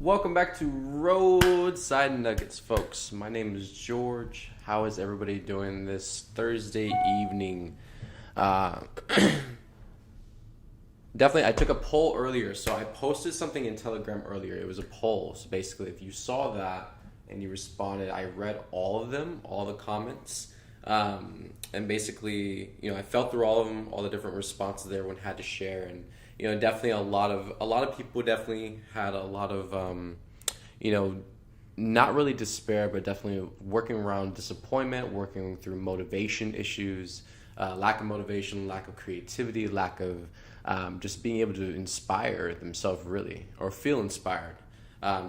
Welcome back to Roadside Nuggets, folks. My name is George. How is everybody doing this Thursday evening? Uh, Definitely, I took a poll earlier, so I posted something in Telegram earlier. It was a poll, so basically, if you saw that and you responded, I read all of them, all the comments, and basically, I felt through all of them, all the different responses that everyone had to share, and definitely a lot of people definitely had a lot of, not really despair, but definitely working around disappointment, working through motivation issues, lack of motivation, lack of creativity, lack of just being able to inspire themselves really, or feel inspired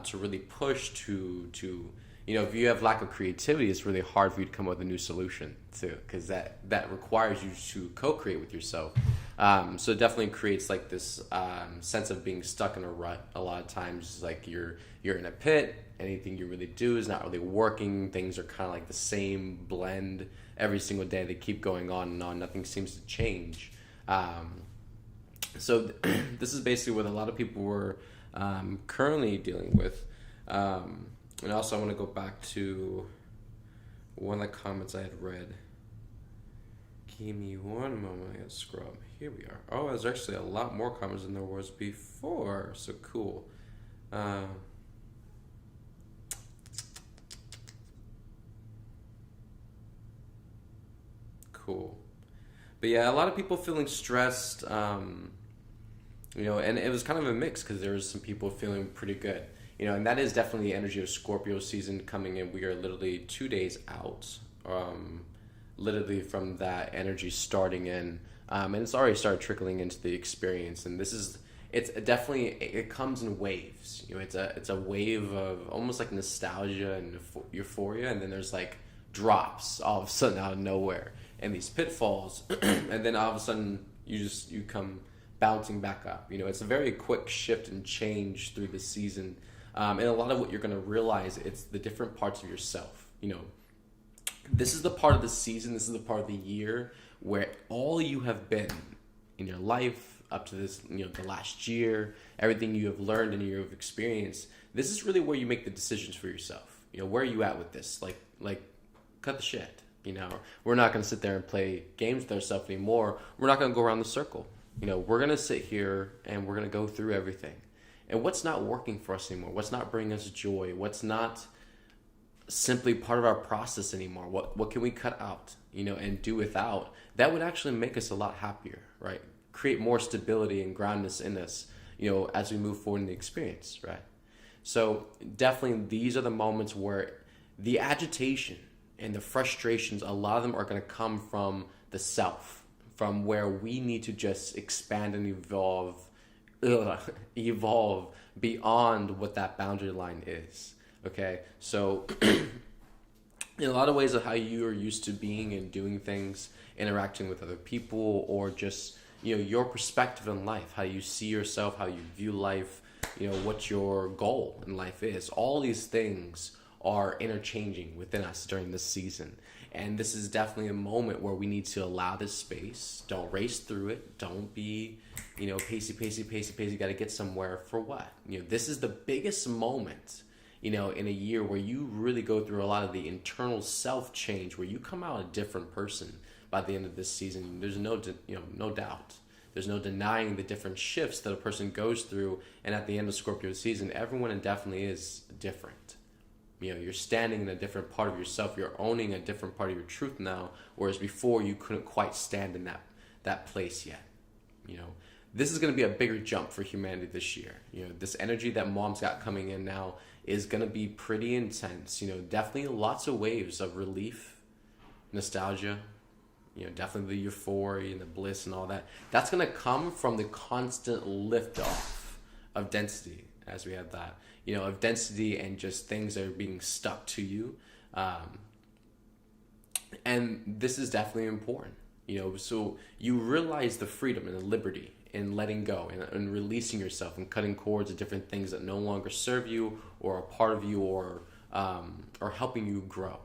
to really push to if you have lack of creativity, it's really hard for you to come up with a new solution too, because that requires you to co-create with yourself. So it definitely creates like this sense of being stuck in a rut. A lot of times, like you're in a pit. Anything you really do is not really working. Things are kind of like the same blend every single day. They keep going on and on. Nothing seems to change. So this is basically what a lot of people were currently dealing with. And also I want to go back to one of the comments I had read. Give me one moment, I gotta scrub. Here we are. Oh, there's actually a lot more comments than there was before. So cool. Cool. But yeah, a lot of people feeling stressed. And it was kind of a mix because there was some people feeling pretty good. And that is definitely the energy of Scorpio season coming in. We are literally 2 days out, literally from that energy starting in, and it's already started trickling into the experience. And it comes in waves. It's a wave of almost like nostalgia and euphoria, and then there's like drops all of a sudden out of nowhere, and these pitfalls, and then all of a sudden you come bouncing back up. It's a very quick shift and change through the season. And a lot of what you're going to realize, it's the different parts of yourself. This is the part of the season, this is the part of the year where all you have been in your life up to this, the last year, everything you have learned and you have experienced, this is really where you make the decisions for yourself. Where are you at with this? Like cut the shit. We're not going to sit there and play games with ourselves anymore. We're not going to go around the circle. We're going to sit here and we're going to go through everything. And what's not working for us anymore? What's not bringing us joy? What's not simply part of our process anymore? What can we cut out, and do without? That would actually make us a lot happier, right? Create more stability and groundedness in us, as we move forward in the experience, right? So definitely these are the moments where the agitation and the frustrations, a lot of them are going to come from the self, from where we need to just expand and evolve beyond what that boundary line is. Okay, so in a lot of ways of how you are used to being and doing things, interacting with other people, or just your perspective in life, how you see yourself, how you view life, what your goal in life is, all these things are interchanging within us during this season. And this is definitely a moment where we need to allow this space. Don't race through it. Don't be, pacey. Got to get somewhere for what? This is the biggest moment, in a year where you really go through a lot of the internal self change, where you come out a different person by the end of this season. There's no doubt. There's no denying the different shifts that a person goes through. And at the end of Scorpio season, everyone definitely is different. You're standing in a different part of yourself. You're owning a different part of your truth now, whereas before you couldn't quite stand in that place yet. This is going to be a bigger jump for humanity this year. This energy that mom's got coming in now is going to be pretty intense. Definitely lots of waves of relief, nostalgia, definitely the euphoria and the bliss and all that. That's going to come from the constant lift off of density, as we have that. Of density and just things that are being stuck to you. And this is definitely important, so you realize the freedom and the liberty in letting go and releasing yourself and cutting cords of different things that no longer serve you or are part of you or helping you grow,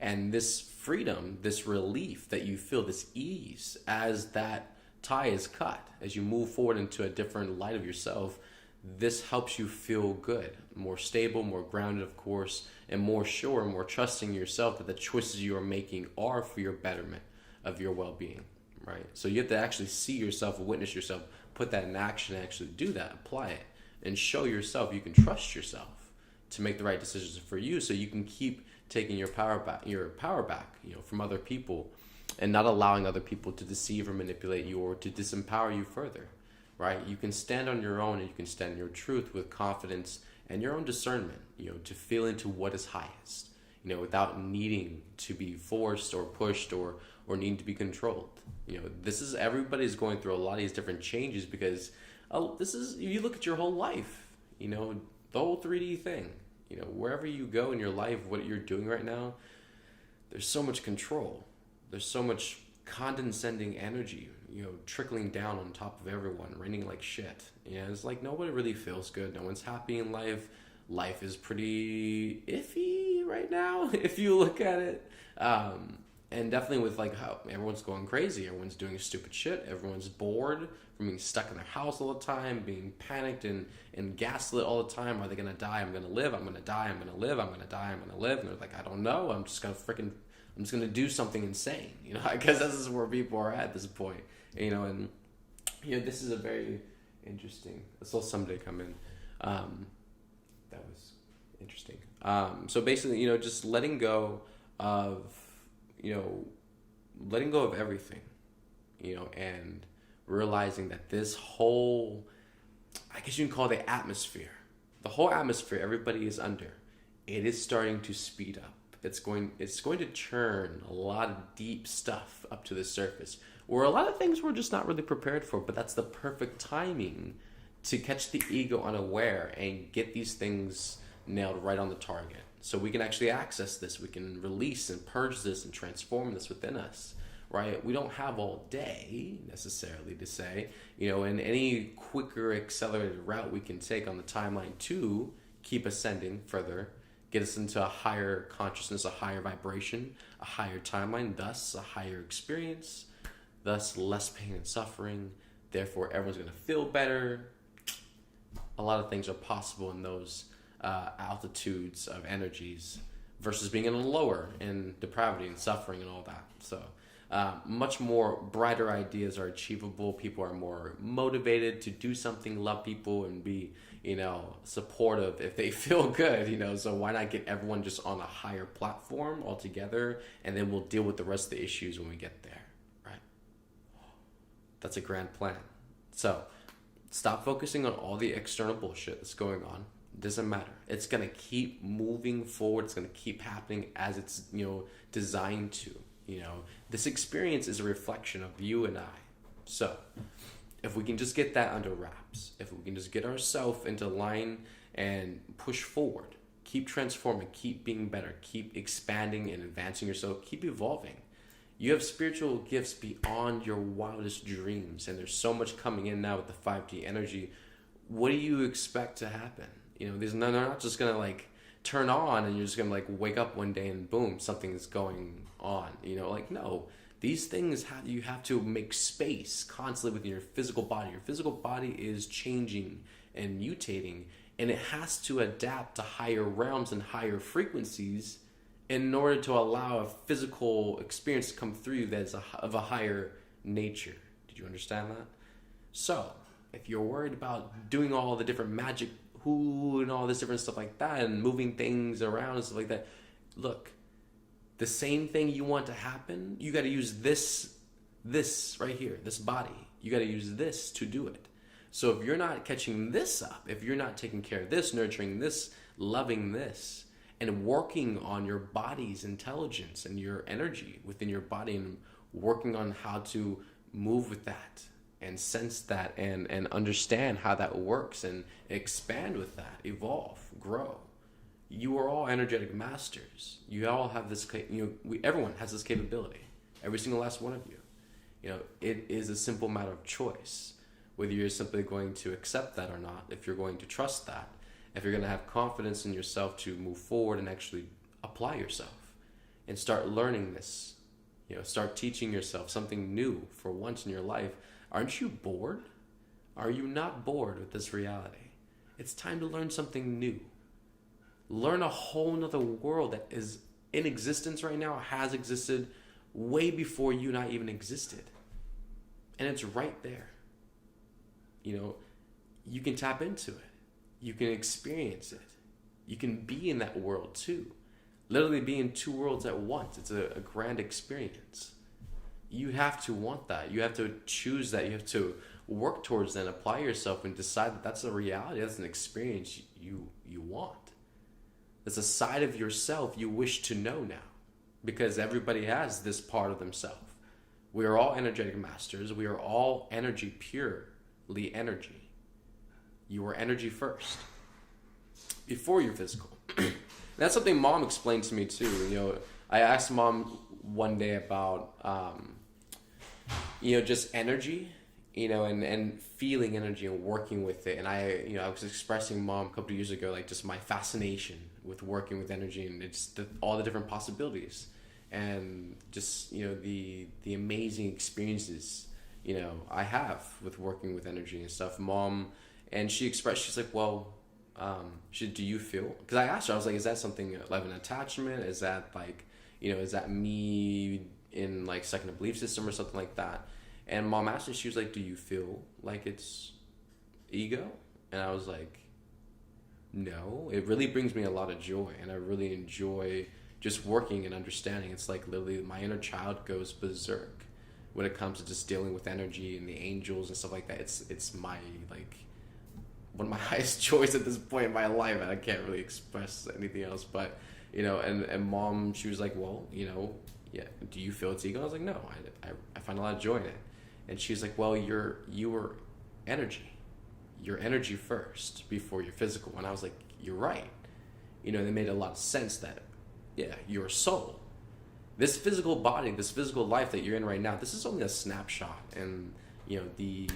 and this freedom, this relief that you feel, this ease as that tie is cut, as you move forward into a different light of yourself, this helps you feel good, more stable, more grounded, of course, and more sure, and more trusting yourself that the choices you are making are for your betterment of your well-being, right? So you have to actually see yourself, witness yourself, put that in action, and actually do that, apply it, and show yourself you can trust yourself to make the right decisions for you, so you can keep taking your power back, from other people, and not allowing other people to deceive or manipulate you or to disempower you further, right? You can stand on your own, and you can stand in your truth with confidence and your own discernment, to feel into what is highest, without needing to be forced or pushed or needing to be controlled. This is, everybody's going through a lot of these different changes because this is, you look at your whole life, the whole 3D thing, wherever you go in your life, what you're doing right now, there's so much control. There's so much condescending energy, trickling down on top of everyone, raining like shit. It's like nobody really feels good. No one's happy in life. Life is pretty iffy right now, if you look at it. And definitely with like how everyone's going crazy. Everyone's doing stupid shit. Everyone's bored from being stuck in their house all the time, being panicked and gaslit all the time. Are they going to die? I'm going to live. I'm going to die. I'm going to live. I'm going to die. I'm going to live. And they're like, I don't know. I'm just going to do something insane. I guess this is where people are at this point. And this is a very interesting. I saw somebody come in. That was interesting. So basically, just letting go of everything, and realizing that this whole, I guess you can call it the atmosphere, the whole atmosphere everybody is under, it is starting to speed up. It's going to churn a lot of deep stuff up to the surface, where a lot of things we're just not really prepared for, but that's the perfect timing to catch the ego unaware and get these things nailed right on the target. So we can actually access this, we can release and purge this and transform this within us, right? We don't have all day necessarily to say, and any quicker accelerated route we can take on the timeline to keep ascending further, get us into a higher consciousness, a higher vibration, a higher timeline, thus a higher experience, thus less pain and suffering, therefore everyone's going to feel better. A lot of things are possible in those altitudes of energies versus being in a lower in depravity and suffering and all that. So much more brighter ideas are achievable. People are more motivated to do something, love people, and be, supportive if they feel good, so why not get everyone just on a higher platform altogether, and then we'll deal with the rest of the issues when we get there, right? That's a grand plan. So stop focusing on all the external bullshit that's going on. It doesn't matter. It's going to keep moving forward. It's going to keep happening as it's, designed to. This experience is a reflection of you and I. So if we can just get that under wraps, if we can just get ourselves into line and push forward, keep transforming, keep being better, keep expanding and advancing yourself, keep evolving. You have spiritual gifts beyond your wildest dreams, and there's so much coming in now with the 5D energy. What do you expect to happen? They're not just gonna like turn on and you're just gonna like wake up one day and boom, something's going on. No, these things you have to make space constantly within your physical body. Your physical body is changing and mutating, and it has to adapt to higher realms and higher frequencies in order to allow a physical experience to come through that's of a higher nature. Did you understand that? So if you're worried about doing all the different magic and all this different stuff like that and moving things around and stuff like that, look, the same thing you want to happen, you got to use this right here, this body. You got to use this to do it. So if you're not catching this up, if you're not taking care of this, nurturing this, loving this, and working on your body's intelligence and your energy within your body and working on how to move with that and sense that and understand how that works and expand with that, evolve, grow. You are all energetic masters. You all have this, everyone has this capability. Every single last one of you. It is a simple matter of choice, whether you're simply going to accept that or not, if you're going to trust that, if you're going to have confidence in yourself to move forward and actually apply yourself and start learning this, start teaching yourself something new for once in your life. Aren't you bored? Are you not bored with this reality? It's time to learn something new. Learn a whole nother world that is in existence right now, has existed way before you and I even existed. And it's right there. You know, you can tap into it. You can experience it. You can be in that world too. Literally be in two worlds at once. It's a grand experience. You have to want that. You have to choose that. You have to work towards that and apply yourself and decide that that's a reality. That's an experience you want. It's a side of yourself you wish to know now, because everybody has this part of themselves. We are all energetic masters. We are all energy, purely energy. You are energy first, before you're physical. That's something Mom explained to me too. You know, I asked Mom one day about, just energy, and feeling energy and working with it. And I was expressing Mom a couple of years ago, like just my fascination with working with energy and it's all the different possibilities and just, the amazing experiences, I have with working with energy and stuff. Mom, and she's like, well, do you feel, because I asked her, I was like, is that something like an attachment? Is that like, is that me in like second a belief system or something like that? And Mom asked me, she was like, do you feel like it's ego? And I was like, no, it really brings me a lot of joy. And I really enjoy just working and understanding. It's like literally my inner child goes berserk when it comes to just dealing with energy and the angels and stuff like that. It's my, like, one of my highest joys at this point in my life. And I can't really express anything else. But, and Mom, she was like, well, yeah, do you feel it's ego? I was like, no, I find a lot of joy in it. And she's like, well, you were energy. You're energy first before you're physical. And I was like, you're right. They made a lot of sense that, yeah, your soul, this physical body, this physical life that you're in right now, this is only a snapshot. And, the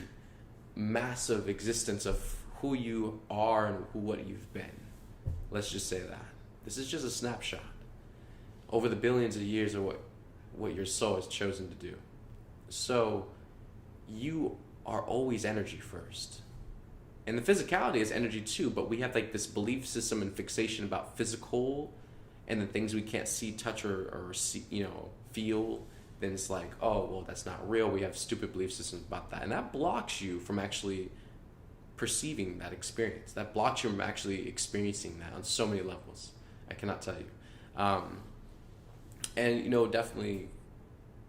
massive existence of who you are and what you've been. Let's just say that. This is just a snapshot over the billions of years of what your soul has chosen to do. So you are always energy first. And the physicality is energy too, but we have like this belief system and fixation about physical and the things we can't see, touch, or see, feel. Then it's like, oh, well, that's not real. We have stupid belief systems about that. And that blocks you from actually perceiving that experience. That blocks you from actually experiencing that on so many levels. I cannot tell you. And, definitely,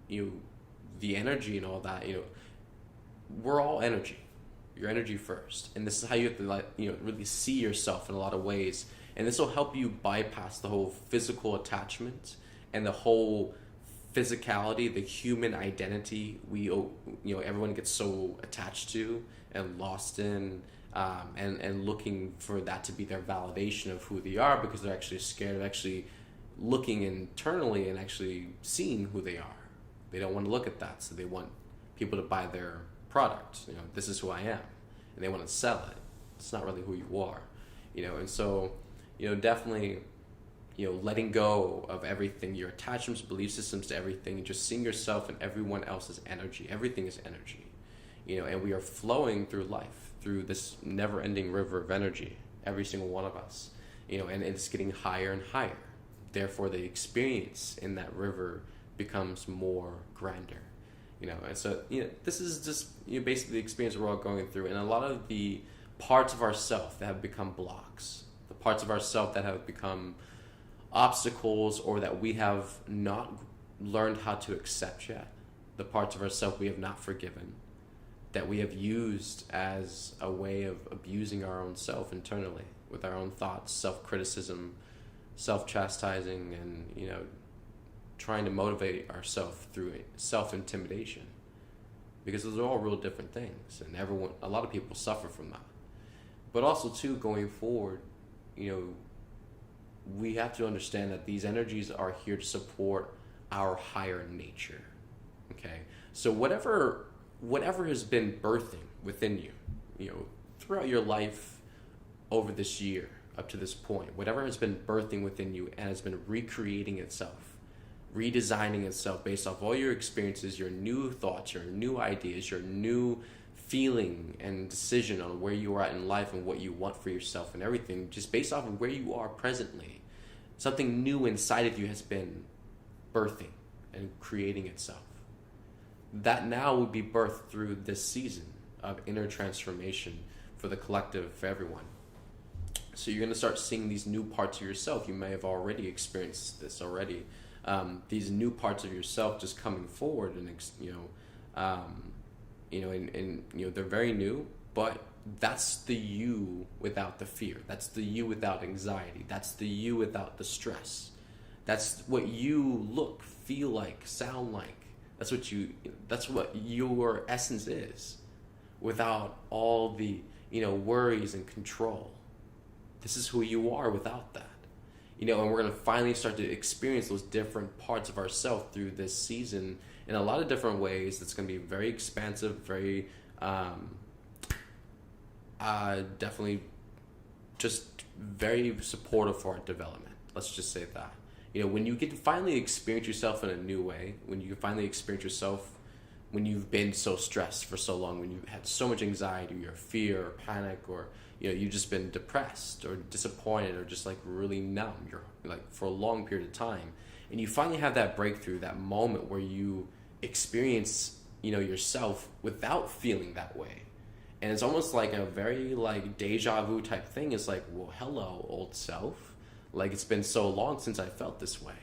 the energy and all that, we're all energy. You're energy first. And this is how you have to, really see yourself in a lot of ways. And this will help you bypass the whole physical attachment and the whole physicality, the human identity everyone gets so attached to and lost in, and looking for that to be their validation of who they are, because they're actually scared of actually looking internally and actually seeing who they are. They don't want to look at that, so they want people to buy their product. This is who I am, and they want to sell it. It's not really who you are, and so, definitely, letting go of everything, your attachments, belief systems to everything, and just seeing yourself and everyone else as energy. Everything is energy, and we are flowing through life, through this never-ending river of energy, every single one of us, and it's getting higher and higher. Therefore, the experience in that river becomes more grander. And so, this is just, basically the experience we're all going through. And a lot of the parts of ourself that have become blocks, the parts of ourself that have become obstacles, or that we have not learned how to accept yet, the parts of ourself we have not forgiven, that we have used as a way of abusing our own self internally with our own thoughts, self-criticism, self-chastising, and, trying to motivate ourselves through self-intimidation, because those are all real different things, and a lot of people suffer from that. But also too, going forward, we have to understand that these energies are here to support our higher nature. Okay, so whatever has been birthing within you, throughout your life over this year up to this point, whatever has been birthing within you and has been recreating itself, redesigning itself based off all your experiences, your new thoughts, your new ideas, your new feeling and decision on where you are at in life and what you want for yourself and everything, just based off of where you are presently. Something new inside of you has been birthing and creating itself. That now would be birthed through this season of inner transformation for the collective, for everyone. So you're going to start seeing these new parts of yourself. You may have already experienced this already. These new parts of yourself just coming forward, and they're very new, but that's the you without the fear. That's the you without anxiety. That's the you without the stress. That's what you look, feel like, sound like. That's what your essence is, without all the worries and control. This is who you are without that. And we're going to finally start to experience those different parts of ourselves through this season in a lot of different ways. That's going to be very expansive, very definitely just very supportive for our development. Let's just say that. When you get to finally experience yourself in a new way, when you finally experience yourself when you've been so stressed for so long, when you've had so much anxiety or fear or panic, or you've just been depressed or disappointed or just like really numb, you're like for a long period of time, and you finally have that breakthrough, that moment where you experience yourself without feeling that way. And it's almost like a very like deja vu type thing. It's like, well, hello, old self. Like, it's been so long since I felt this way.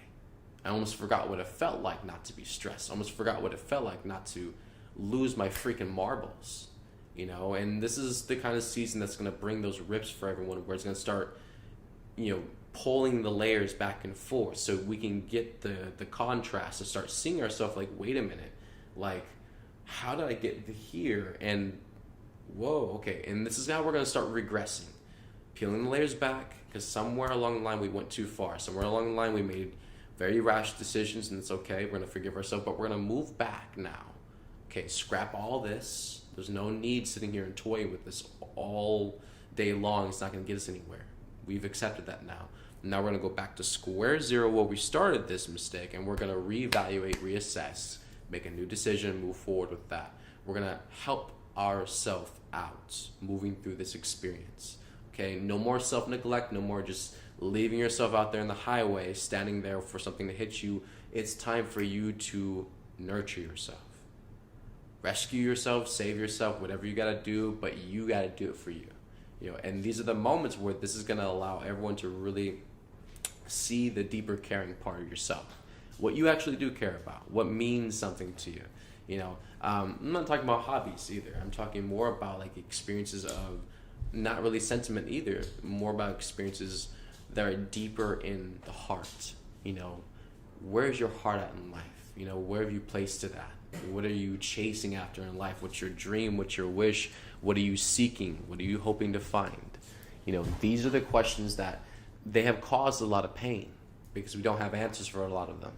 I almost forgot what it felt like not to be stressed. I almost forgot what it felt like not to lose my freaking marbles. And this is the kind of season that's going to bring those rips for everyone, where it's going to start, pulling the layers back and forth so we can get the contrast and start seeing ourselves like, wait a minute, like, how did I get here? And whoa, okay. And this is how we're going to start regressing, peeling the layers back, because somewhere along the line we went too far. Somewhere along the line we made very rash decisions, and it's okay. We're going to forgive ourselves, but we're going to move back now. Okay, scrap all this. There's no need sitting here and toying with this all day long. It's not going to get us anywhere. We've accepted that now. Now we're going to go back to square zero where we started this mistake, and we're going to reevaluate, reassess, make a new decision, move forward with that. We're going to help ourselves out moving through this experience. Okay, no more self-neglect, no more just leaving yourself out there in the highway, standing there for something to hit you. It's time for you to nurture yourself. Rescue yourself, save yourself, whatever you got to do, but you got to do it for you. And these are the moments where this is going to allow everyone to really see the deeper caring part of yourself. What you actually do care about, what means something to you. I'm not talking about hobbies either. I'm talking more about like experiences of not really sentiment either, more about experiences that are deeper in the heart. Where's your heart at in life? Where have you placed it at? What are you chasing after in life? What's your dream? What's your wish? What are you seeking? What are you hoping to find? These are the questions that they have caused a lot of pain, because we don't have answers for a lot of them.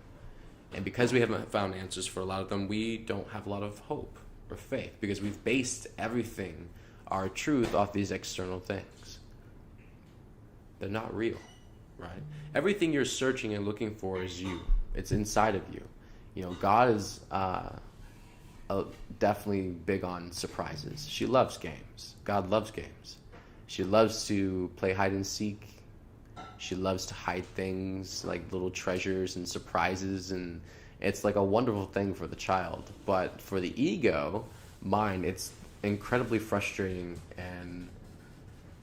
And because we haven't found answers for a lot of them, we don't have a lot of hope or faith, because we've based everything, our truth, off these external things. They're not real, right? Everything you're searching and looking for is you. It's inside of you. God is definitely big on surprises. She loves games. God loves games. She loves to play hide and seek. She loves to hide things like little treasures and surprises, and it's like a wonderful thing for the child. But for the ego mind, it's incredibly frustrating and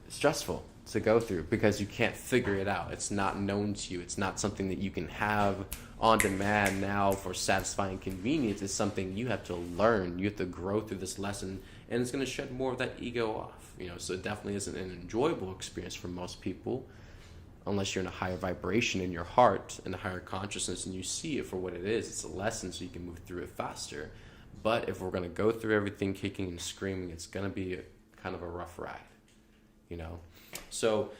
stressful to go through, because you can't figure it out. It's not known to you. It's not something that you can have on demand now for satisfying convenience. It's something you have to learn. You have to grow through this lesson, and it's going to shed more of that ego off. So it definitely isn't an enjoyable experience for most people, unless you're in a higher vibration in your heart and a higher consciousness, and you see it for what it is. It's a lesson, so you can move through it faster. But if we're going to go through everything kicking and screaming, it's going to be kind of a rough ride. So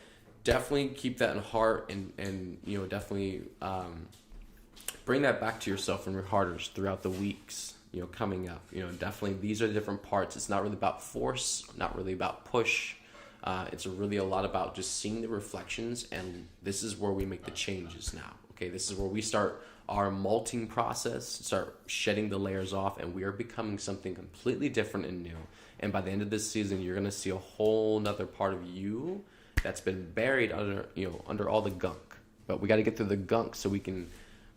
definitely keep that in heart, and definitely bring that back to yourself and your hearters throughout the weeks coming up. Definitely these are the different parts. It's not really about force, not really about push. It's really a lot about just seeing the reflections, and this is where we make the changes now. Okay, this is where we start our molting process, start shedding the layers off, and we are becoming something completely different and new. And by the end of this season, you're going to see a whole nother part of you that's been buried under all the gunk. But we got to get through the gunk so we can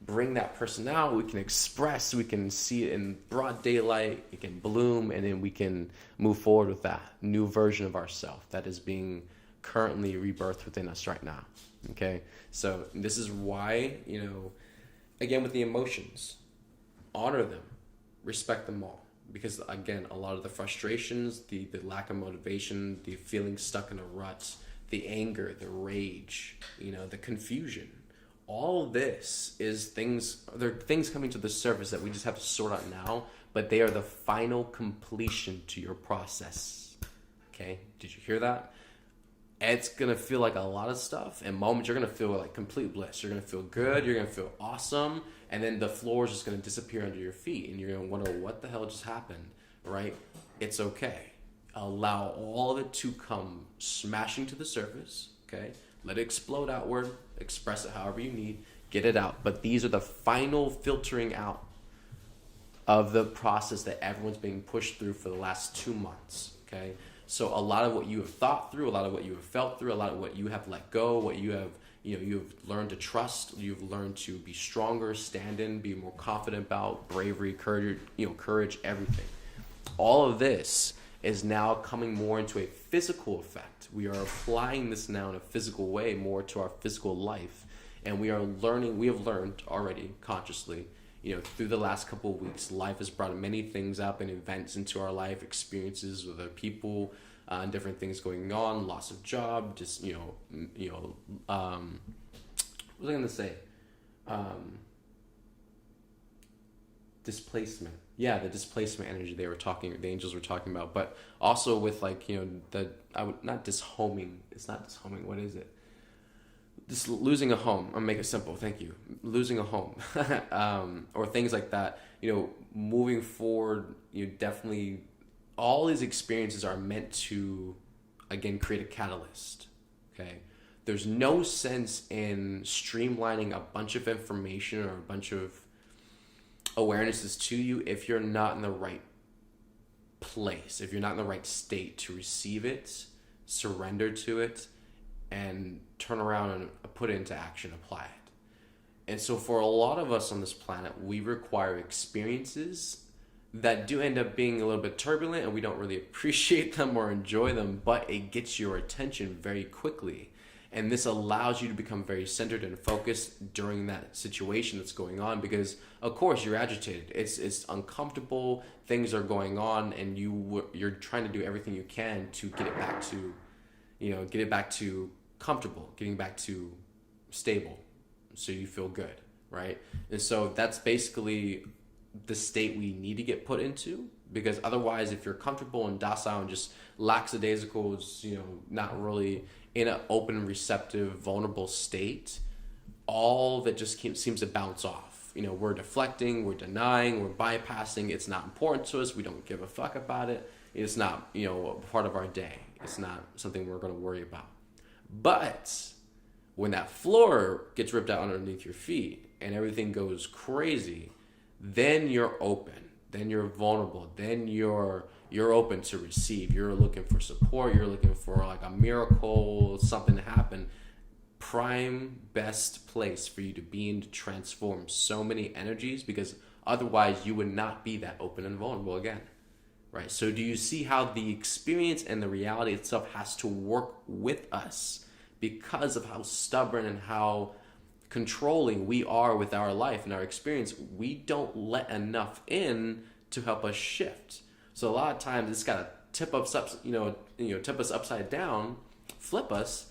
bring that person out, we can express, we can see it in broad daylight, it can bloom, and then we can move forward with that new version of ourselves that is being currently rebirthed within us right now. Okay? So this is why, again, with the emotions, honor them, respect them all. Because again, a lot of the frustrations, the lack of motivation, the feeling stuck in a rut, the anger, the rage, the confusion, all this is they're things coming to the surface that we just have to sort out now, but they are the final completion to your process. Okay? Did you hear that? It's going to feel like a lot of stuff, and moments you're going to feel like complete bliss. You're going to feel good, you're going to feel awesome, and then the floor is just going to disappear under your feet, and you're going to wonder what the hell just happened, right? It's okay. Allow all of it to come smashing to the surface, okay? Let it explode outward, express it however you need, get it out. But these are the final filtering out of the process that everyone's being pushed through for the last 2 months, okay? So a lot of what you have thought through, a lot of what you have felt through, a lot of what you have let go, what you have, you've learned to trust, you've learned to be stronger, stand in, be more confident about, bravery, courage, everything. All of this is now coming more into a physical effect. We are applying this now in a physical way, more to our physical life. And we have learned already consciously, through the last couple of weeks, life has brought many things up and events into our life, experiences with other people, and different things going on, loss of job, just, what was I going to say? Displacement. Yeah, the displacement energy the angels were talking about, but also with not dishoming. It's not dishoming. What is it? Just losing a home. I'll make it simple. Thank you. Losing a home, or things like that. Moving forward. Definitely, all these experiences are meant to, again, create a catalyst. Okay. There's no sense in streamlining a bunch of information or a bunch of awarenesses to you if you're not in the right place, if you're not in the right state to receive it, surrender to it, and turn around and put it into action, apply it. And so for a lot of us on this planet, we require experiences that do end up being a little bit turbulent, and we don't really appreciate them or enjoy them, but it gets your attention very quickly. And this allows you to become very centered and focused during that situation that's going on, because of course you're agitated. It's uncomfortable. Things are going on, and you're trying to do everything you can to get it back to comfortable, getting back to stable, so you feel good, right? And so that's basically the state we need to get put into, because otherwise, if you're comfortable and docile and just lackadaisical, not really in an open, receptive, vulnerable state, all that just seems to bounce off. We're deflecting, we're denying, we're bypassing. It's not important to us. We don't give a fuck about it. It's not, part of our day. It's not something we're going to worry about. But when that floor gets ripped out underneath your feet and everything goes crazy, then you're open. Then you're vulnerable. Then you're open to receive. You're looking for support. You're looking for like a miracle, something to happen. Prime best place for you to be in to transform so many energies, because otherwise you would not be that open and vulnerable again. Right? So do you see how the experience and the reality itself has to work with us because of how stubborn and how controlling we are with our life and our experience? We don't let enough in to help us shift. So a lot of times it's got to tip us upside down, flip us,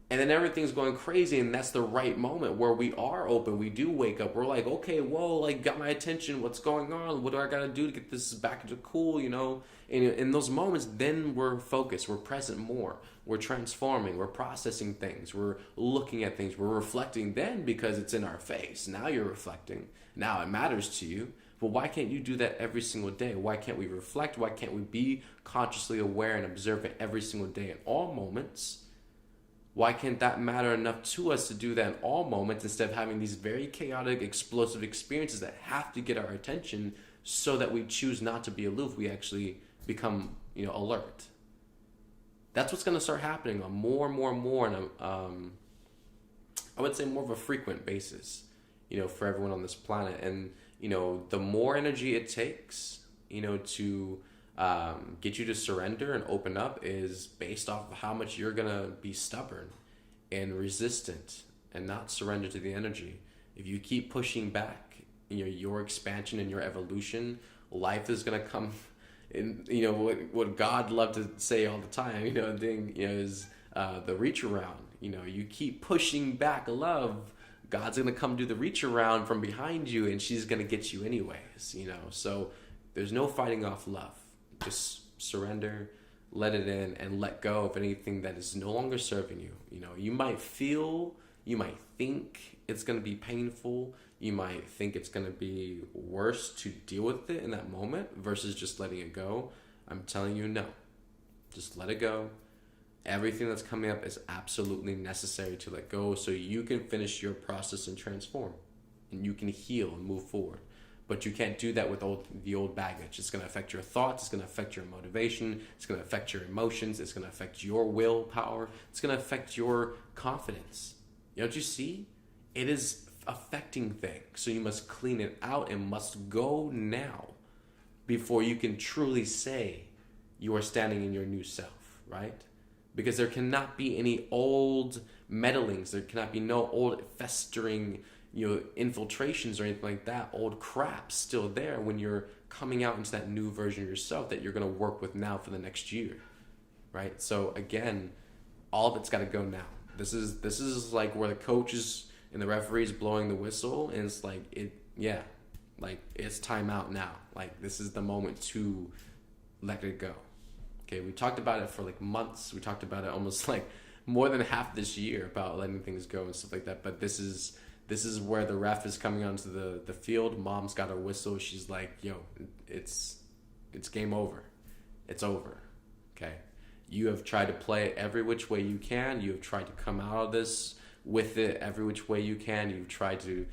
and then everything's going crazy, and that's the right moment where we are open. We do wake up. We're like, okay, whoa, like, got my attention. What's going on? What do I got to do to get this back into cool, And in those moments, then we're focused. We're present more. We're transforming. We're processing things. We're looking at things. We're reflecting then, because it's in our face. Now you're reflecting. Now it matters to you. But why can't you do that every single day? Why can't we reflect? Why can't we be consciously aware and observant every single day in all moments? Why can't that matter enough to us to do that in all moments, instead of having these very chaotic, explosive experiences that have to get our attention, so that we choose not to be aloof? We actually become, alert. That's what's going to start happening on more and more and more, and I would say more of a frequent basis, for everyone on this planet. And the more energy it takes, to get you to surrender and open up is based off of how much you're gonna be stubborn and resistant and not surrender to the energy. If you keep pushing back, your expansion and your evolution, life is gonna come. And what God loved to say all the time, is the reach around. You keep pushing back love, God's gonna come do the reach around from behind you, and she's gonna get you anyways. So there's no fighting off love. Just surrender, let it in, and let go of anything that is no longer serving you. You might think it's gonna be painful. You might think it's going to be worse to deal with it in that moment versus just letting it go. I'm telling you, no. Just let it go. Everything that's coming up is absolutely necessary to let go so you can finish your process and transform. And you can heal and move forward. But you can't do that with the old baggage. It's going to affect your thoughts. It's going to affect your motivation. It's going to affect your emotions. It's going to affect your willpower. It's going to affect your confidence. Don't you see? It is affecting things, so you must clean it out and must go now before you can truly say you are standing in your new self, right? Because there cannot be any old meddlings, there cannot be no old festering infiltrations or anything like that, old crap still there when you're coming out into that new version of yourself that you're going to work with now for the next year, right? So again, all of it's got to go now. This is like where the coach is and the referee's blowing the whistle, and it's like, it's time out now. Like, this is the moment to let it go. Okay, we talked about it for like months. We talked about it almost like more than half this year about letting things go and stuff like that. But this is where the ref is coming onto the field. Mom's got her whistle. She's like, it's game over. It's over. Okay, you have tried to play it every which way you can. You have tried to come out of this with it every which way you can. You've tried to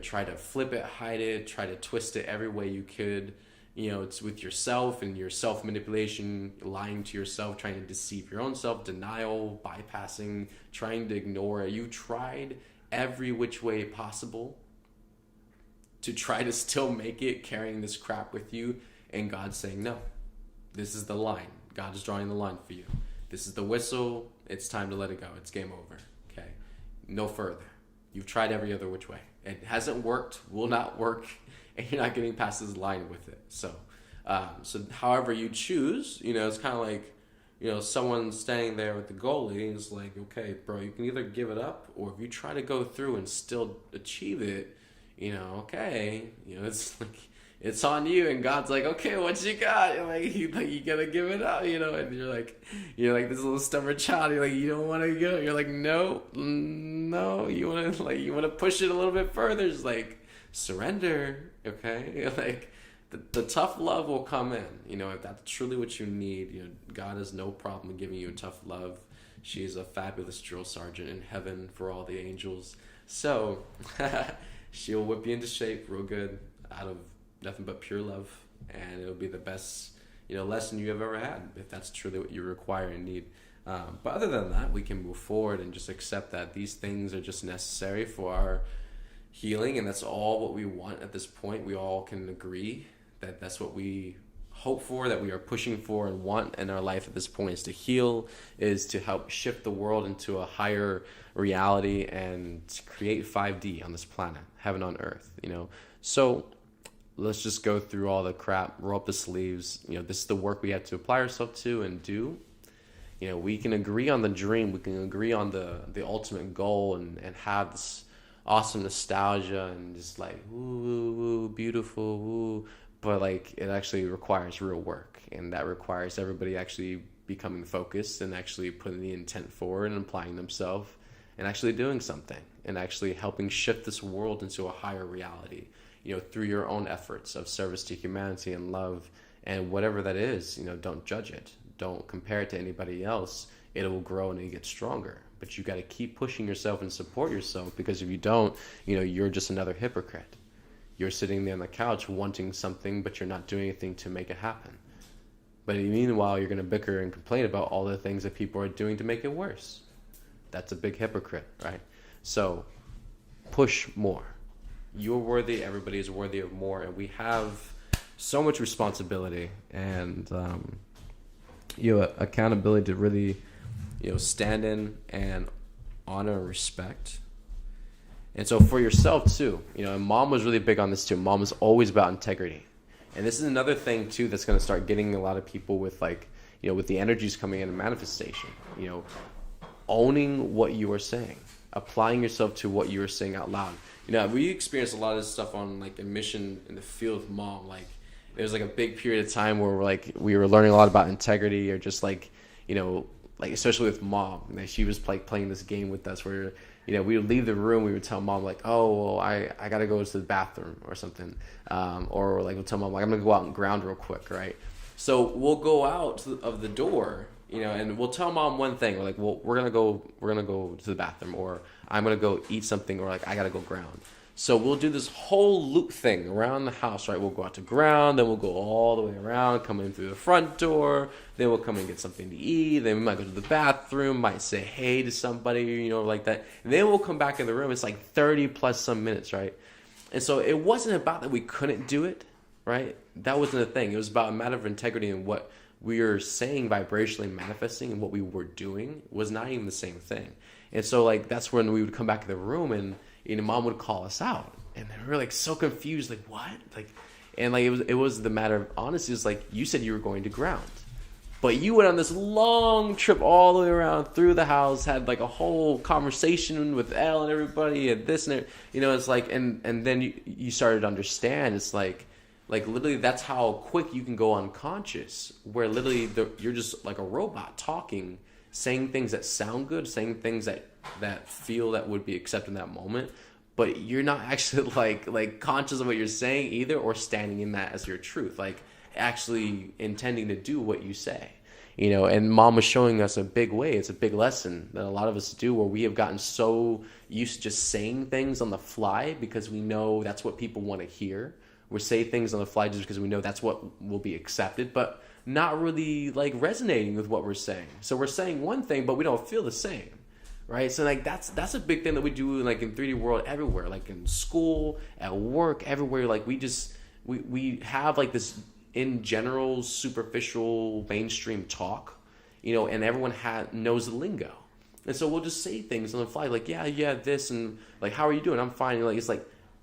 try to flip it, hide it, try to twist it every way you could. It's with yourself and your self-manipulation, lying to yourself, trying to deceive your own self, denial, bypassing, trying to ignore it. You tried every which way possible to try to still make it, carrying this crap with you, and God's saying, no, this is the line. God is drawing the line for you. This is the whistle. It's time to let it go. It's game over. Okay? No further. You've tried every other which way. It hasn't worked, will not work, and you're not getting past this line with it. So however you choose, it's kind of like, someone standing there with the goalie is like, okay, bro, you can either give it up, or if you try to go through and still achieve it, okay, it's like, it's on you. And God's like, okay, what you got? You gotta give it up, and you're like this little stubborn child. You're like, you don't want to go. You're like, no, you want to push it a little bit further. It's like, surrender, okay? Like, the tough love will come in, if that's truly what you need. God has no problem giving you tough love. She is a fabulous drill sergeant in heaven for all the angels. So she'll whip you into shape real good out of nothing but pure love, and it'll be the best lesson you have ever had, if that's truly what you require and need. But other than that, we can move forward and just accept that these things are just necessary for our healing, and that's all what we want at this point. We all can agree that that's what we hope for, that we are pushing for and want in our life at this point, is to heal, is to help shift the world into a higher reality and to create 5D on this planet, heaven on earth. So let's just go through all the crap, roll up the sleeves. This is the work we have to apply ourselves to and do. We can agree on the dream. We can agree on the ultimate goal and have this awesome nostalgia and just like, ooh, beautiful, ooh. But like, it actually requires real work, and that requires everybody actually becoming focused and actually putting the intent forward and applying themselves and actually doing something and actually helping shift this world into a higher reality. Through your own efforts of service to humanity and love, and whatever that is, don't judge it. Don't compare it to anybody else. It will grow and it gets stronger. But you got to keep pushing yourself and support yourself, because if you don't, you're just another hypocrite. You're sitting there on the couch wanting something, but you're not doing anything to make it happen. But meanwhile, you're going to bicker and complain about all the things that people are doing to make it worse. That's a big hypocrite, right? So push more. You're worthy. Everybody is worthy of more. And we have so much responsibility and, accountability to really, stand in and honor and respect. And so for yourself too, and Mom was really big on this too. Mom was always about integrity. And this is another thing too that's going to start getting a lot of people with with the energies coming in and manifestation, owning what you are saying, applying yourself to what you are saying out loud. We experienced a lot of this stuff on a mission in the field with Mom. There was a big period of time where we were learning a lot about integrity, or just especially with Mom. She was playing this game with us where we would leave the room, we would tell Mom oh, well, I gotta go to the bathroom or something, or we'll tell Mom I'm gonna go out and ground real quick, right? So we'll go out of the door, and we'll tell Mom one thing, we're gonna go to the bathroom, or I'm gonna go eat something, or I gotta go ground. So we'll do this whole loop thing around the house, right? We'll go out to ground, then we'll go all the way around, come in through the front door, then we'll come and get something to eat, then we might go to the bathroom, might say hey to somebody, like that. And then we'll come back in the room. It's 30 plus some minutes, right? And so it wasn't about that we couldn't do it, right? That wasn't the thing. It was about a matter of integrity, and what we were saying vibrationally manifesting and what we were doing was not even the same thing. And so that's when we would come back in the room, and Mom would call us out, and we were so confused, what? It was the matter of honesty. It's you said you were going to ground, but you went on this long trip all the way around through the house, had a whole conversation with Elle and everybody, and this and it, it's and then you started to understand. It's literally that's how quick you can go unconscious, where literally you're just like a robot talking, saying things that sound good, saying things that feel that would be accepted in that moment, but you're not actually conscious of what you're saying either, or standing in that as your truth, actually intending to do what you say. And Mom was showing us a big way. It's a big lesson that a lot of us do, where we have gotten so used to just saying things on the fly because we know that's what people want to hear. We say things on the fly just because we know that's what will be accepted, but not really resonating with what we're saying. So we're saying one thing, but we don't feel the same, right? So that's a big thing that we do in 3D world everywhere, in school, at work, everywhere. We have this in general superficial mainstream talk, and everyone knows the lingo, and so we'll just say things on the fly, yeah this, and how are you doing? I'm fine. It's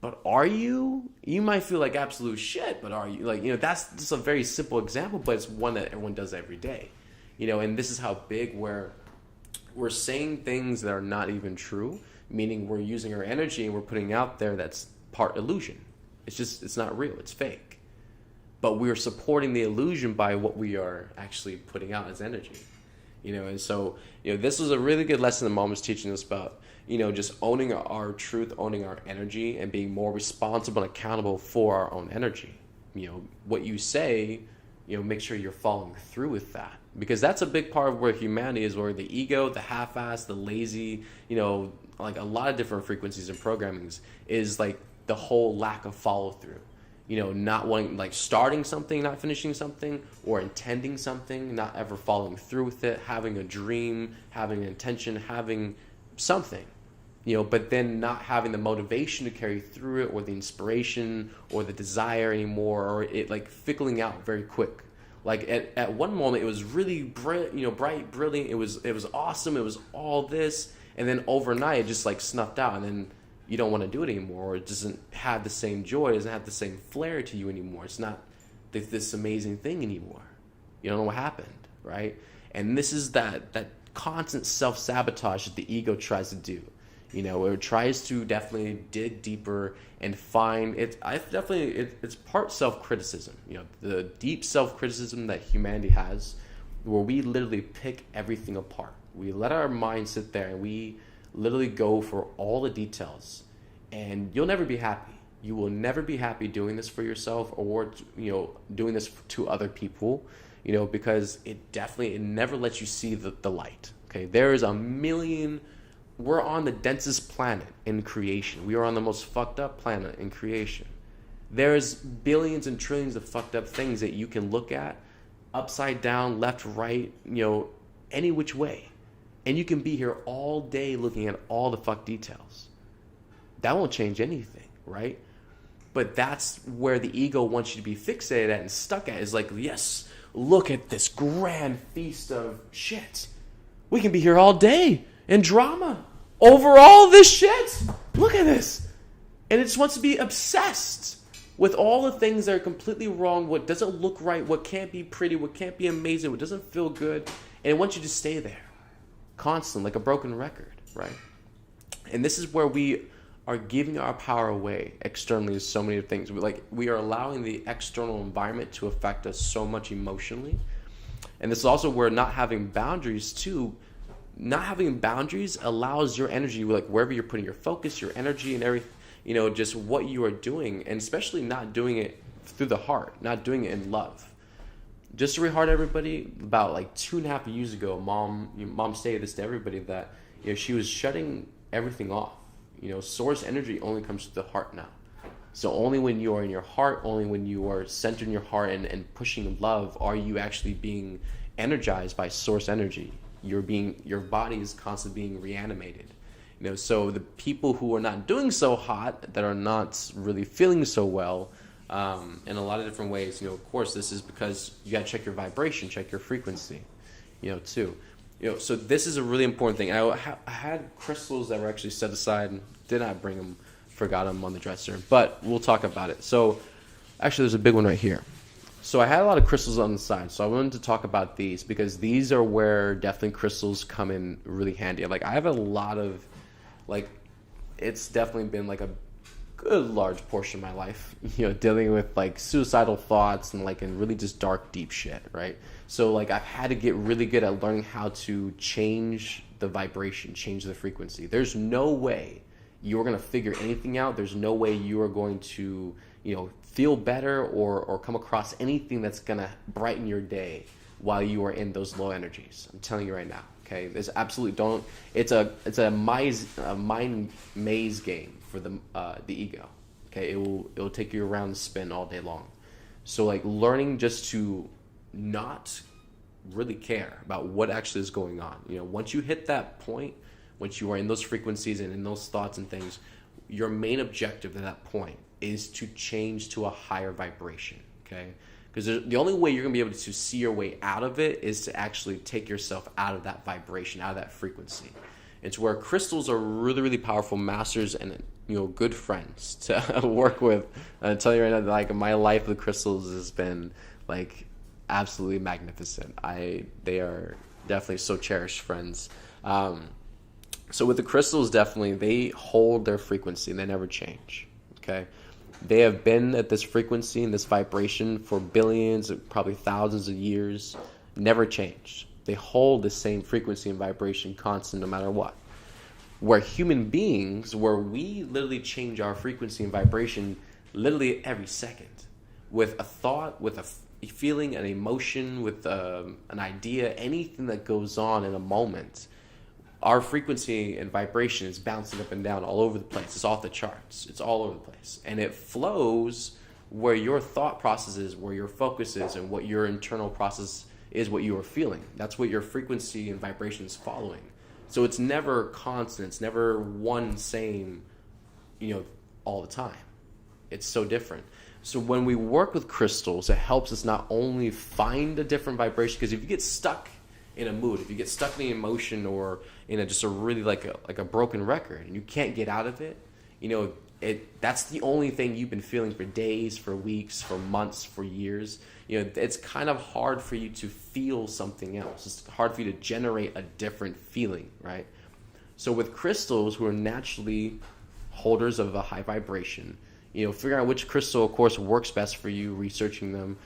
but are you? You might feel like absolute shit, but are you? That's just a very simple example, but it's one that everyone does every day. And this is how big we're saying things that are not even true, meaning we're using our energy and we're putting out there that's part illusion. It's not real, it's fake. But we're supporting the illusion by what we are actually putting out as energy. And so, this was a really good lesson that Mom was teaching us about, just owning our truth, owning our energy, and being more responsible and accountable for our own energy. What you say, make sure you're following through with that. Because that's a big part of where humanity is, where the ego, the half-assed, the lazy, a lot of different frequencies and programmings is the whole lack of follow-through. Not wanting, starting something, not finishing something, or intending something, not ever following through with it, having a dream, having an intention, having something, but then not having the motivation to carry through it, or the inspiration, or the desire anymore, or it fickling out very quick. At one moment it was really bright, brilliant, it was awesome, it was all this, and then overnight it just snuffed out, and then you don't want to do it anymore, or it doesn't have the same joy, it doesn't have the same flair to you anymore. It's not this amazing thing anymore. You don't know what happened, right? And this is that constant self-sabotage that the ego tries to do. It tries to definitely dig deeper and find it. It's part self-criticism. The deep self-criticism that humanity has, where we literally pick everything apart. We let our mind sit there and we literally go for all the details, and you'll never be happy. You will never be happy doing this for yourself, or doing this to other people, because it never lets you see the light. Okay, there is we're on the densest planet in creation. We are on the most fucked up planet in creation. There's billions and trillions of fucked up things that you can look at upside down, left, right, any which way. And you can be here all day looking at all the fuck details. That won't change anything, right? But that's where the ego wants you to be fixated at and stuck at, is like, yes, look at this grand feast of shit. We can be here all day in drama over all this shit. Look at this. And it just wants to be obsessed with all the things that are completely wrong, what doesn't look right, what can't be pretty, what can't be amazing, what doesn't feel good. And it wants you to stay there constantly, like a broken record, right? And this is where we are giving our power away externally to so many things. We are allowing the external environment to affect us so much emotionally. And this is also where not having boundaries too, not having boundaries allows your energy, like wherever you're putting your focus, your energy and everything, just what you are doing, and especially not doing it through the heart, not doing it in love. Just to rehard everybody, about like 2.5 years ago, mom stated this to everybody, that she was shutting everything off. Source energy only comes to the heart now. So only when you are in your heart, only when you are centered in your heart and pushing love, are you actually being energized by source energy. Your body is constantly being reanimated. So the people who are not doing so hot, that are not really feeling so well, in a lot of different ways, of course, this is because you got to check your vibration, check your frequency, too. So this is a really important thing. I had crystals that were actually set aside, did not bring them, forgot them on the dresser, but we'll talk about it. So actually there's a big one right here. So I had a lot of crystals on the side, so I wanted to talk about these because these are where definitely crystals come in really handy. Like I have a lot of, it's definitely been like a good large portion of my life, dealing with like suicidal thoughts and and really just dark, deep shit, right? So I've had to get really good at learning how to change the vibration, change the frequency. There's no way you're going to figure anything out. There's no way you are going to, feel better or come across anything that's going to brighten your day while you are in those low energies. I'm telling you right now. Okay, there's absolutely it's a mind maze game for the ego. Okay, it will take you around the spin all day long. So learning just to not really care about what actually is going on. Once you hit that point, once you are in those frequencies and in those thoughts and things, your main objective at that point is to change to a higher vibration. Okay. Because the only way you're going to be able to see your way out of it is to actually take yourself out of that vibration, out of that frequency. It's where crystals are really, really powerful masters and, good friends to work with. I'm telling you right now, my life with crystals has been, absolutely magnificent. They are definitely so cherished friends. So with the crystals, definitely, they hold their frequency and they never change, okay? They have been at this frequency and this vibration for billions, probably thousands of years, never changed. They hold the same frequency and vibration constant no matter what. Where human beings, where we literally change our frequency and vibration literally every second. With a thought, with a feeling, an emotion, with an idea, anything that goes on in a moment, our frequency and vibration is bouncing up and down all over the place. It's off the charts. It's all over the place. And it flows where your thought process is, where your focus is, and what your internal process is, what you are feeling. That's what your frequency and vibration is following. So it's never constant. It's never one same, all the time. It's so different. So when we work with crystals, it helps us not only find a different vibration, because if you get stuck in a mood, if you get stuck in an emotion or in just a really like a broken record and you can't get out of it, that's the only thing you've been feeling for days, for weeks, for months, for years. It's kind of hard for you to feel something else. It's hard for you to generate a different feeling, right? So with crystals, who are naturally holders of a high vibration, figuring out which crystal, of course, works best for you, researching them,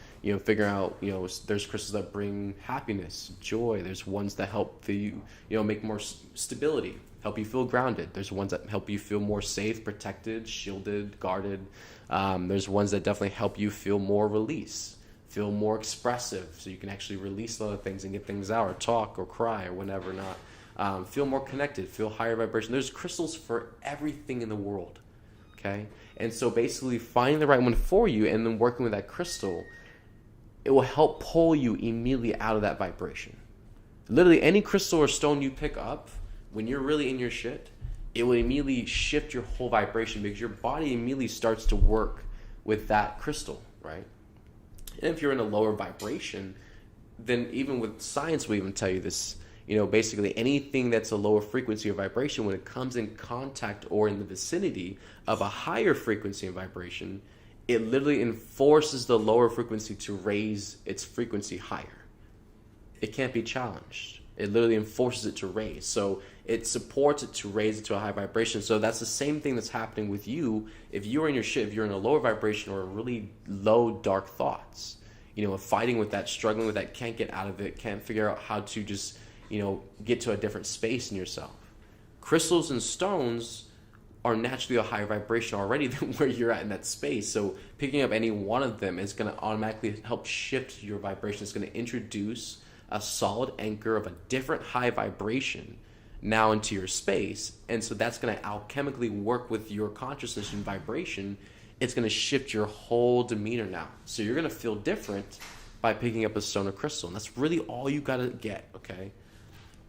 figuring out, there's crystals that bring happiness, joy. There's ones that help you, make more stability, help you feel grounded. There's ones that help you feel more safe, protected, shielded, guarded. There's ones that definitely help you feel more release, feel more expressive, so you can actually release a lot of things and get things out, or talk, or cry, or whatever not. Feel more connected, feel higher vibration. There's crystals for everything in the world, okay? And so basically finding the right one for you and then working with that crystal it will help pull you immediately out of that vibration. Literally, any crystal or stone you pick up, when you're really in your shit, it will immediately shift your whole vibration because your body immediately starts to work with that crystal, right? And if you're in a lower vibration, then even with science, we even tell you this, basically anything that's a lower frequency or vibration, when it comes in contact or in the vicinity of a higher frequency and vibration, it literally enforces the lower frequency to raise its frequency higher. It can't be challenged. It literally enforces it to raise. So it supports it to raise it to a high vibration. So that's the same thing that's happening with you. If you're in your shit, if you're in a lower vibration or really low, dark thoughts, fighting with that, struggling with that, can't get out of it, can't figure out how to just, get to a different space in yourself. Crystals and stones are naturally a higher vibration already than where you're at in that space. So picking up any one of them is going to automatically help shift your vibration. It's going to introduce a solid anchor of a different high vibration now into your space. And so that's going to alchemically work with your consciousness and vibration. It's going to shift your whole demeanor now. So you're going to feel different by picking up a stone or crystal. And that's really all you got to get, okay?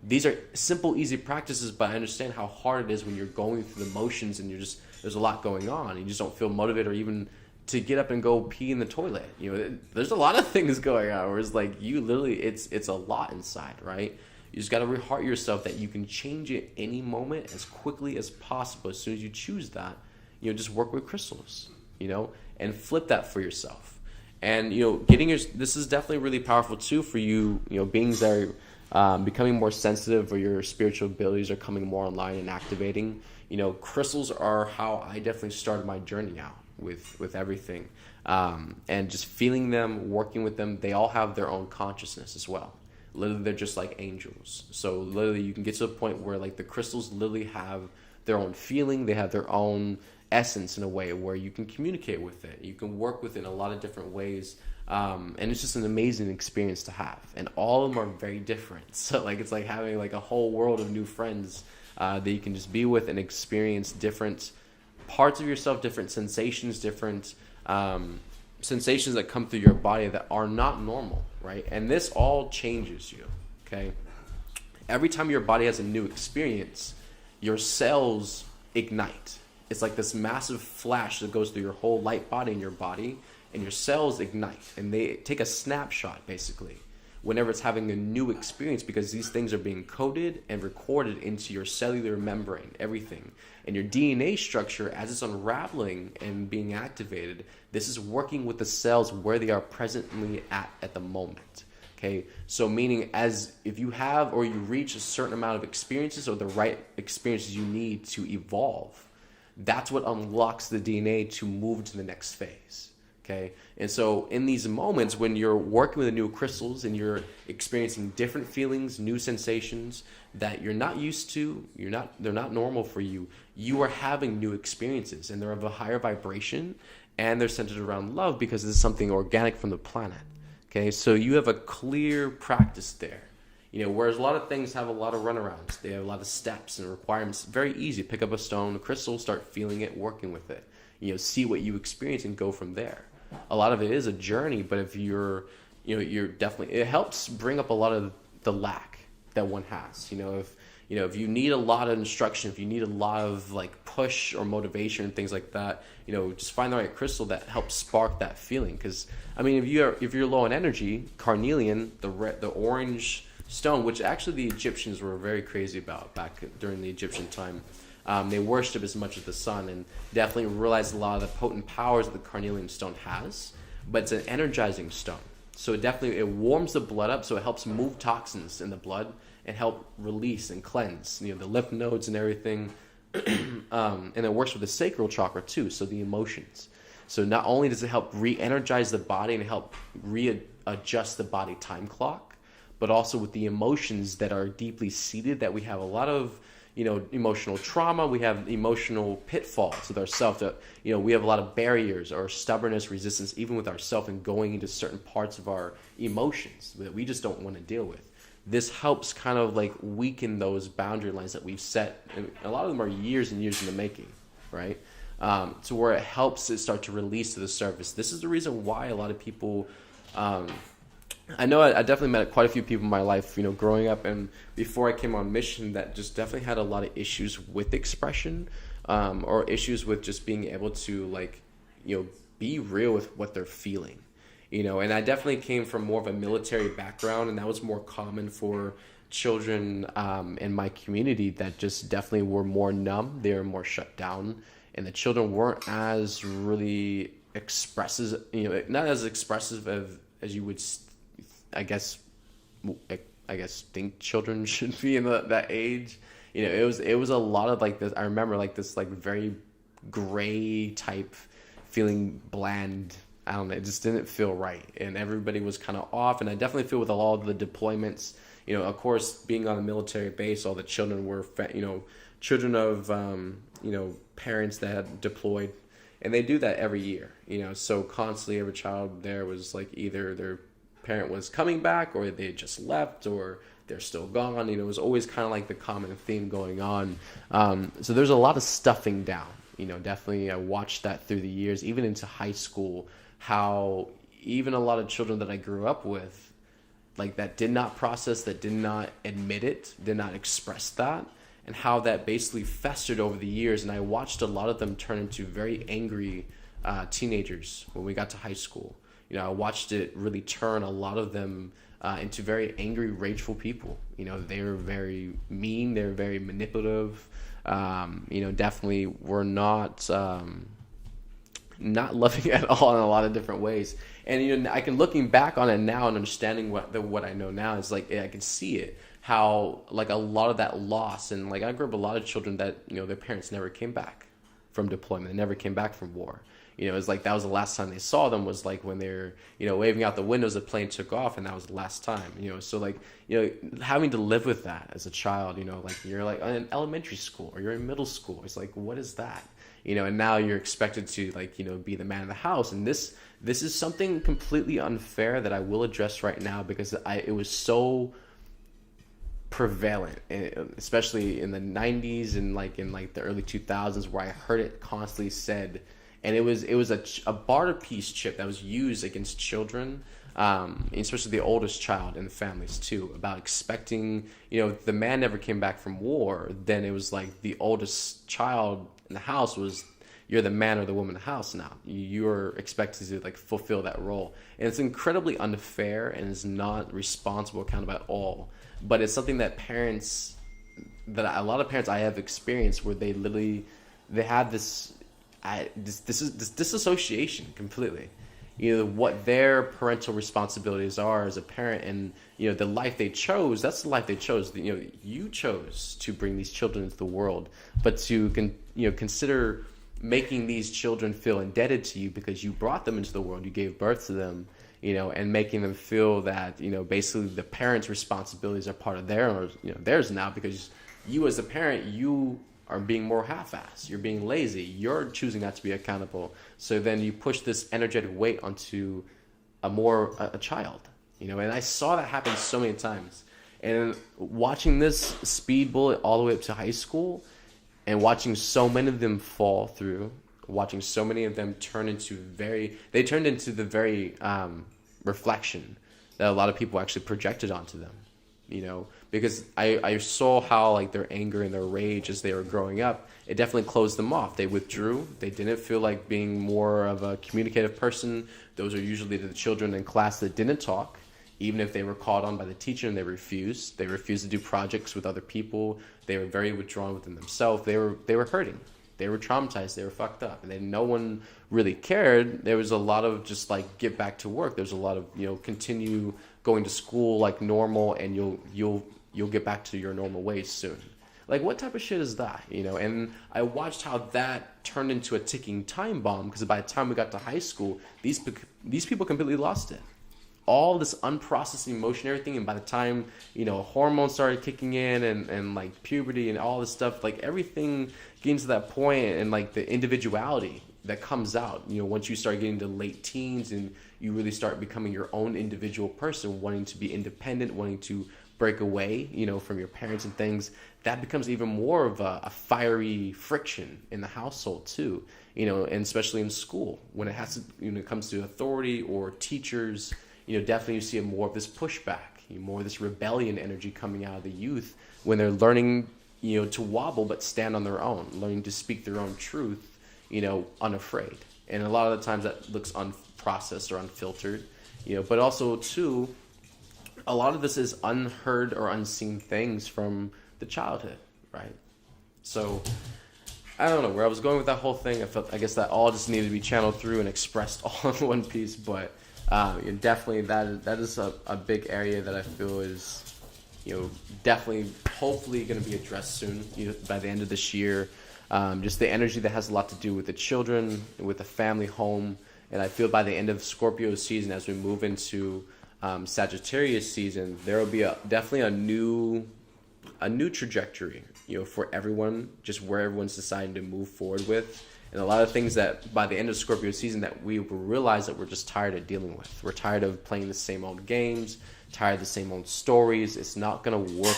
These are simple, easy practices, but I understand how hard it is when you're going through the motions and there's a lot going on and you just don't feel motivated or even to get up and go pee in the toilet. There's a lot of things going on where it's like you literally, it's a lot inside, right? You just got to reheart yourself that you can change it any moment as quickly as possible. As soon as you choose that, just work with crystals, and flip that for yourself. And, this is definitely really powerful too for you, beings that are becoming more sensitive or your spiritual abilities are coming more online and activating. Crystals are how I definitely started my journey out with everything. And just feeling them, working with them, they all have their own consciousness as well. Literally, they're just like angels. So literally you can get to a point where like the crystals literally have their own feeling, they have their own essence in a way where you can communicate with it. You can work with it in a lot of different ways. And it's just an amazing experience to have. And all of them are very different. So like it's like having like a whole world of new friends that you can just be with and experience different parts of yourself, different sensations, different sensations that come through your body that are not normal, right? And this all changes you, okay? Every time your body has a new experience, your cells ignite. It's like this massive flash that goes through your whole light body in your body, and your cells ignite, and they take a snapshot, basically, whenever it's having a new experience, because these things are being coded and recorded into your cellular membrane, everything. And your DNA structure, as it's unraveling and being activated, this is working with the cells where they are presently at the moment. Okay, so meaning as if you have or you reach a certain amount of experiences or the right experiences you need to evolve, that's what unlocks the DNA to move to the next phase. Okay, and so in these moments when you're working with the new crystals and you're experiencing different feelings, new sensations that you're not used to, they're not normal for you, you are having new experiences and they're of a higher vibration and they're centered around love because this is something organic from the planet. Okay, so you have a clear practice there. Whereas a lot of things have a lot of runarounds. They have a lot of steps and requirements. Very easy. Pick up a stone, a crystal, start feeling it, working with it. See what you experience and go from there. A lot of it is a journey, but if you're definitely, it helps bring up a lot of the lack that one has. If you need a lot of instruction, if you need a lot of like push or motivation and things like that, just find the right crystal that helps spark that feeling. Because if you're low on energy, carnelian, the orange stone, which actually the Egyptians were very crazy about back during the Egyptian time. They worship as much as the sun and definitely realize a lot of the potent powers that the carnelian stone has, but it's an energizing stone. So it warms the blood up, so it helps move toxins in the blood and help release and cleanse, the lymph nodes and everything. And it works with the sacral chakra too, so the emotions. So not only does it help re-energize the body and help readjust the body time clock, but also with the emotions that are deeply seated, that we have a lot of emotional trauma, we have emotional pitfalls with ourselves, that we have a lot of barriers or stubbornness, resistance, even with ourselves, and going into certain parts of our emotions that we just don't want to deal with. This helps kind of like weaken those boundary lines that we've set, and a lot of them are years and years in the making, right? To where it helps it start to release to the surface. This is the reason why a lot of people I know I definitely met quite a few people in my life, growing up and before I came on mission that just definitely had a lot of issues with expression, or issues with just being able to like, be real with what they're feeling, and I definitely came from more of a military background and that was more common for children in my community that just definitely were more numb, they were more shut down, and the children weren't as really expressive, not as expressive as you would I guess I guess think children should be in that age. It was a lot of like this. I remember like this like very gray type feeling, bland. I don't know. It just didn't feel right, and everybody was kind of off. And I definitely feel with a lot of the deployments. Of course, being on a military base, all the children were children of parents that had deployed, and they do that every year. So constantly every child there was like either their parent was coming back or they just left or they're still gone. It was always kind of like the common theme going on. So there's a lot of stuffing down. Definitely I watched that through the years, even into high school, how even a lot of children that I grew up with, like that did not process, that did not admit it, did not express that, and how that basically festered over the years. And I watched a lot of them turn into very angry teenagers when we got to high school. I watched it really turn a lot of them into very angry, rageful people. They were very mean. They were very manipulative. Definitely were not loving at all in a lot of different ways. And I can, looking back on it now and understanding what I know now, is like I can see it, how like a lot of that loss, and like I grew up with a lot of children that their parents never came back from deployment. They never came back from war. It was like that was the last time they saw them, was like when they're, waving out the windows, the plane took off, and that was the last time, So like, having to live with that as a child, like you're like in elementary school or you're in middle school. It's like, what is that? And now you're expected to like, be the man of the house. And this is something completely unfair that I will address right now, because it was so prevalent, especially in the 90s and like in like the early 2000s, where I heard it constantly said. And it was a barter piece chip that was used against children, especially the oldest child in the families too, about expecting, if the man never came back from war, then it was like the oldest child in the house was, you're the man or the woman in the house now. You're expected to like fulfill that role. And it's incredibly unfair and is not responsible, accountable at all. But it's something that a lot of parents I have experienced, where they have this disassociation completely, what their parental responsibilities are as a parent, and the life they chose. That's the life they chose. You chose to bring these children into the world, but to consider making these children feel indebted to you because you brought them into the world, you gave birth to them, and making them feel that basically the parents' responsibilities are part of theirs now, because you as a parent, you are being more half-assed. You're being lazy. You're choosing not to be accountable. So then you push this energetic weight onto a child, and I saw that happen so many times. And watching this speed bullet all the way up to high school, and watching so many of them fall through, watching so many of them turned into the very reflection that a lot of people actually projected onto them. Because I saw how like their anger and their rage as they were growing up, it definitely closed them off. They withdrew. They didn't feel like being more of a communicative person. Those are usually the children in class that didn't talk, even if they were called on by the teacher, and they refused. They refused to do projects with other people. They were very withdrawn within themselves. They were hurting. They were traumatized. They were fucked up, and then no one really cared. There was a lot of just like get back to work. There's a lot of continue going to school like normal, and you'll get back to your normal ways soon. Like, what type of shit is that? And I watched how that turned into a ticking time bomb, because by the time we got to high school, these people completely lost it. All this unprocessed emotion, everything, and by the time hormones started kicking in, and like puberty and all this stuff, like everything getting to that point, and like the individuality that comes out, once you start getting to late teens and you really start becoming your own individual person, wanting to be independent, wanting to break away, from your parents and things, that becomes even more of a fiery friction in the household too, and especially in school when it has to, it comes to authority or teachers, definitely you see more of this pushback, more of this rebellion energy coming out of the youth when they're learning, to wobble but stand on their own, learning to speak their own truth, unafraid. And a lot of the times that looks unprocessed or unfiltered, but also too, a lot of this is unheard or unseen things from the childhood, right? So I don't know where I was going with that whole thing. I guess that all just needed to be channeled through and expressed all in one piece. But definitely that is a big area that I feel is, definitely hopefully going to be addressed soon, by the end of this year. Just the energy that has a lot to do with the children, with the family home. And I feel by the end of Scorpio season, as we move into Sagittarius season, there will be definitely a new trajectory, for everyone, just where everyone's deciding to move forward with. And a lot of things that by the end of Scorpio season that we will realize that we're just tired of dealing with. We're tired of playing the same old games, tired of the same old stories. It's not going to work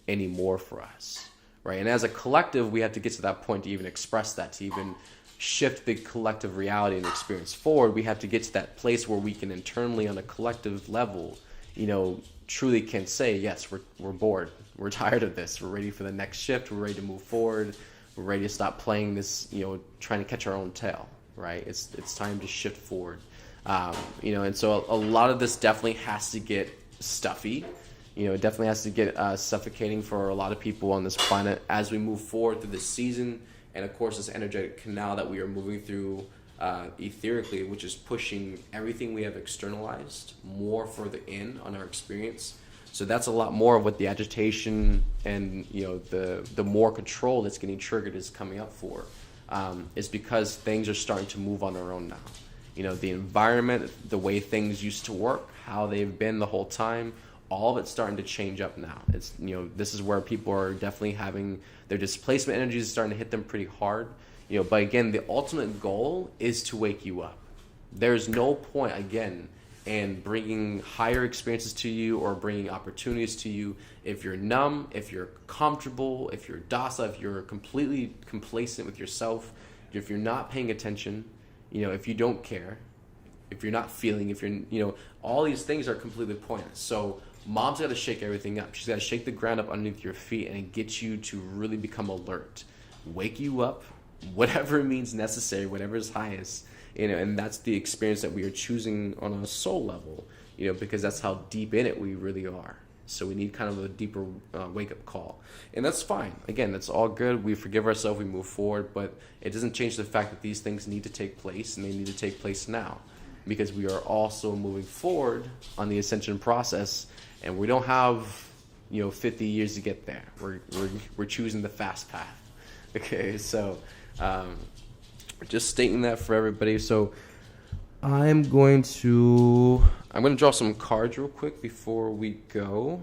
anymore for us, right? And as a collective, we have to get to that point to even express that, to even shift the collective reality and experience forward. We have to get to that place where we can internally, on a collective level, truly can say, yes, we're bored. We're tired of this. We're ready for the next shift. We're ready to move forward. We're ready to stop playing this, trying to catch our own tail, right? It's time to shift forward. And so a lot of this definitely has to get stuffy. It definitely has to get suffocating for a lot of people on this planet as we move forward through this season. And of course, this energetic canal that we are moving through etherically, which is pushing everything we have externalized more further in on our experience. So that's a lot more of what the agitation and the more control that's getting triggered is coming up for, is because things are starting to move on their own now. The environment, the way things used to work, how they've been the whole time, all of it's starting to change up now. It's this is where people are definitely having their displacement energies starting to hit them pretty hard. But again, the ultimate goal is to wake you up. There's no point, again, in bringing higher experiences to you or bringing opportunities to you if you're numb, if you're comfortable, if you're docile, if you're completely complacent with yourself, if you're not paying attention, if you don't care, if you're not feeling, if you're, all these things are completely pointless. So mom's got to shake everything up. She's got to shake the ground up underneath your feet and get you to really become alert, wake you up, whatever means necessary, whatever is highest, and that's the experience that we are choosing on a soul level, because that's how deep in it we really are. So we need kind of a deeper wake-up call. And that's fine. Again, that's all good. We forgive ourselves, we move forward, but it doesn't change the fact that these things need to take place, and they need to take place now, because we are also moving forward on the ascension process, and we don't have 50 years to get there. We're choosing the fast path. Okay, so just stating that for everybody. So I'm going to draw some cards real quick before we go.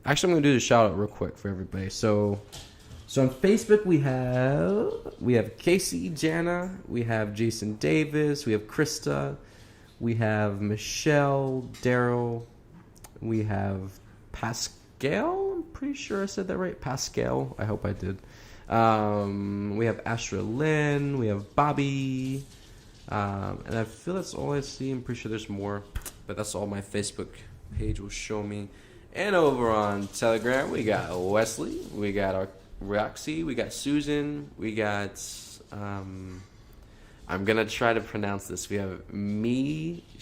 Actually, I'm going to do the shout out real quick for everybody. So on Facebook we have Casey, Jana, we have Jason Davis, we have Krista, we have Michelle, Daryl, we have Pascal. I'm pretty sure I said that right. Pascal. I hope I did. We have Astra Lynn, we have Bobby, and I feel that's all I see. I'm pretty sure there's more, but that's all my Facebook page will show me. And over on Telegram, we got Wesley, we got our Roxy, we got Susan, we got, I'm gonna try to pronounce this. We have Mishinka?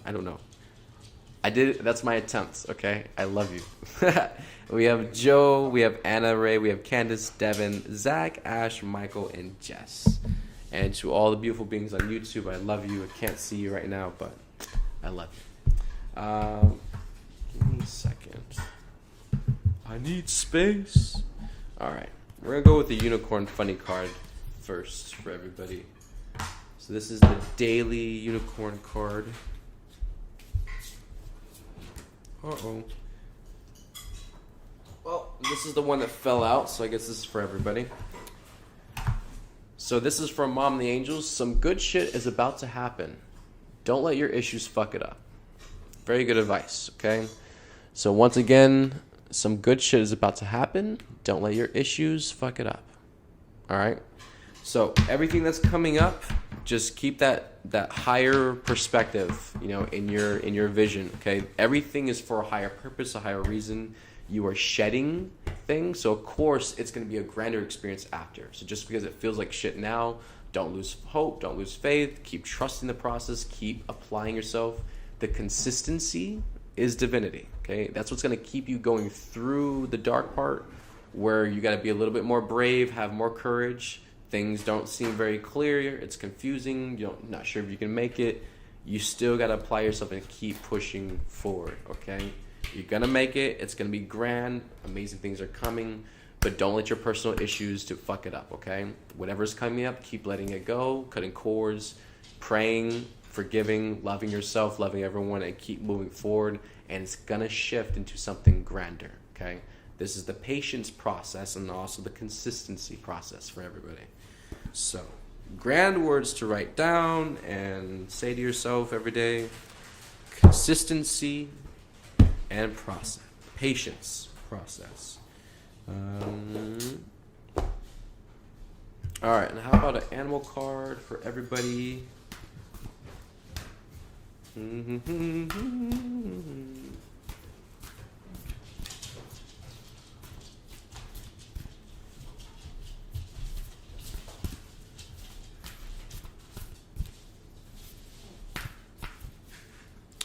I don't know. That's my attempt, okay? I love you. We have Joe, we have Anna Ray, we have Candace, Devin, Zach, Ash, Michael, and Jess. And to all the beautiful beings on YouTube, I love you. I can't see you right now, but I love you. Give me a second. I need space. All right. We're going to go with the Unicorn Funny card first for everybody. So this is the daily Unicorn card. Uh-oh. Well, this is the one that fell out, so I guess this is for everybody. So this is from Mom the Angels. Some good shit is about to happen. Don't let your issues fuck it up. Very good advice, okay? So once again, some good shit is about to happen. Don't let your issues fuck it up. All right? So everything that's coming up, just keep that higher perspective, in your vision. Okay, everything is for a higher purpose, a higher reason. You are shedding things, so of course it's going to be a grander experience after. So just because it feels like shit now, don't lose hope, don't lose faith. Keep trusting the process, keep applying yourself. The consistency is divinity. Okay, that's what's going to keep you going through the dark part, where you got to be a little bit more brave, have more courage. Things don't seem very clear. It's confusing. You're not sure if you can make it. You still got to apply yourself and keep pushing forward, okay? You're going to make it. It's going to be grand. Amazing things are coming. But don't let your personal issues to fuck it up, okay? Whatever's coming up, keep letting it go, cutting cords, praying, forgiving, loving yourself, loving everyone, and keep moving forward. And it's going to shift into something grander, okay? This is the patience process and also the consistency process for everybody. So, grand words to write down and say to yourself every day: consistency and process. Patience, process. All right, and how about an animal card for everybody?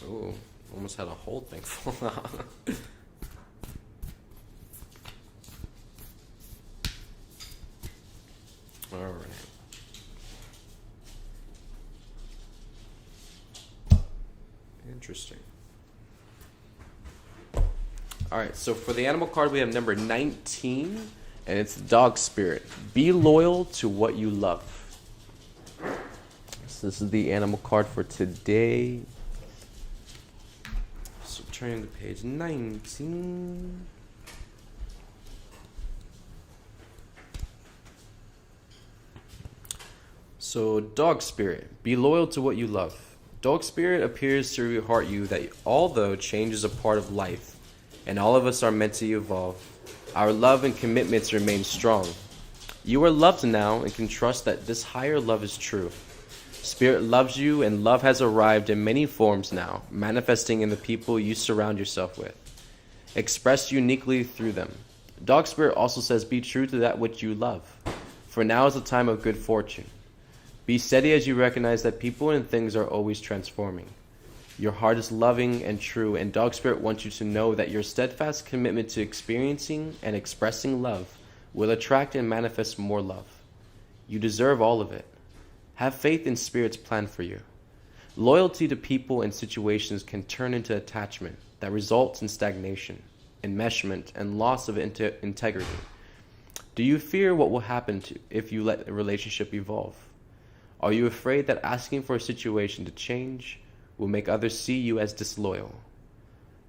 Oh, almost had a whole thing fall out. All right. Interesting. All right, so for the animal card, we have number 19, and it's dog spirit. Be loyal to what you love. So this is the animal card for today. So turning to page 19. So dog spirit. Be loyal to what you love. Dog spirit appears to heart you that although change is a part of life, and all of us are meant to evolve, our love and commitments remain strong. You are loved now and can trust that this higher love is true. Spirit loves you, and love has arrived in many forms now, manifesting in the people you surround yourself with, expressed uniquely through them. Dog spirit also says, be true to that which you love, for now is a time of good fortune. Be steady as you recognize that people and things are always transforming. Your heart is loving and true, and dog spirit wants you to know that your steadfast commitment to experiencing and expressing love will attract and manifest more love. You deserve all of it. Have faith in Spirit's plan for you. Loyalty to people and situations can turn into attachment that results in stagnation, enmeshment, and loss of integrity. Do you fear what will happen if you let a relationship evolve? Are you afraid that asking for a situation to change will make others see you as disloyal?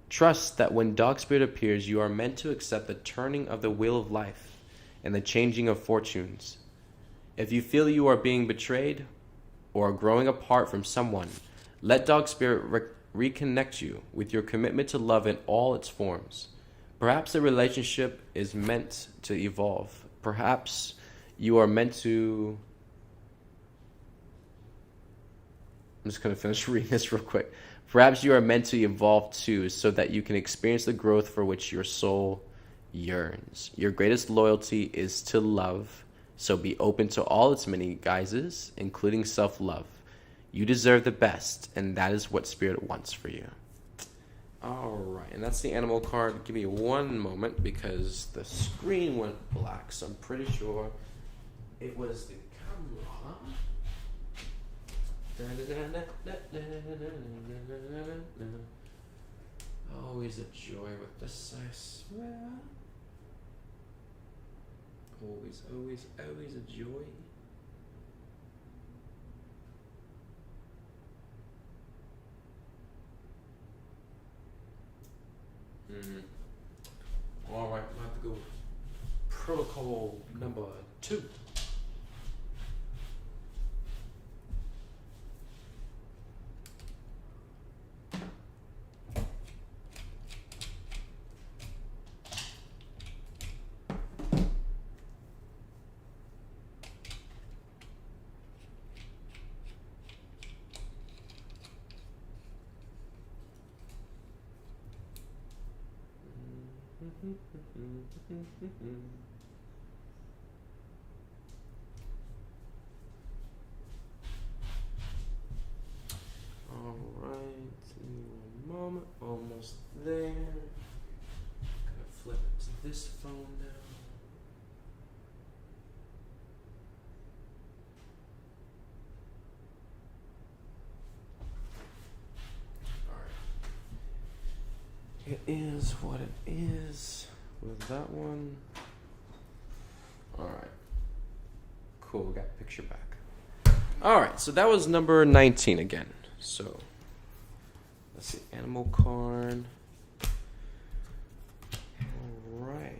Trust that when dog spirit appears, you are meant to accept the turning of the wheel of life and the changing of fortunes. If you feel you are being betrayed or growing apart from someone, let dog spirit reconnect you with your commitment to love in all its forms. Perhaps the relationship is meant to evolve. Perhaps you are meant to... I'm just going to finish reading this real quick. Perhaps you are meant to evolve too, so that you can experience the growth for which your soul yearns. Your greatest loyalty is to love, so be open to all its many guises, including self-love. You deserve the best, and that is what Spirit wants for you. All right, and that's the animal card. Give me one moment because the screen went black, so I'm pretty sure it was the camera. Always a joy with this, I swear. Always, always, always a joy. All right, we'll have to go with protocol number 2. All right, give me one moment. Almost there. Gonna flip it to this phone now. It is what it is with that one. Alright. Cool, we got picture back. Alright, so that was number 19 again. So, let's see, animal card. Alright.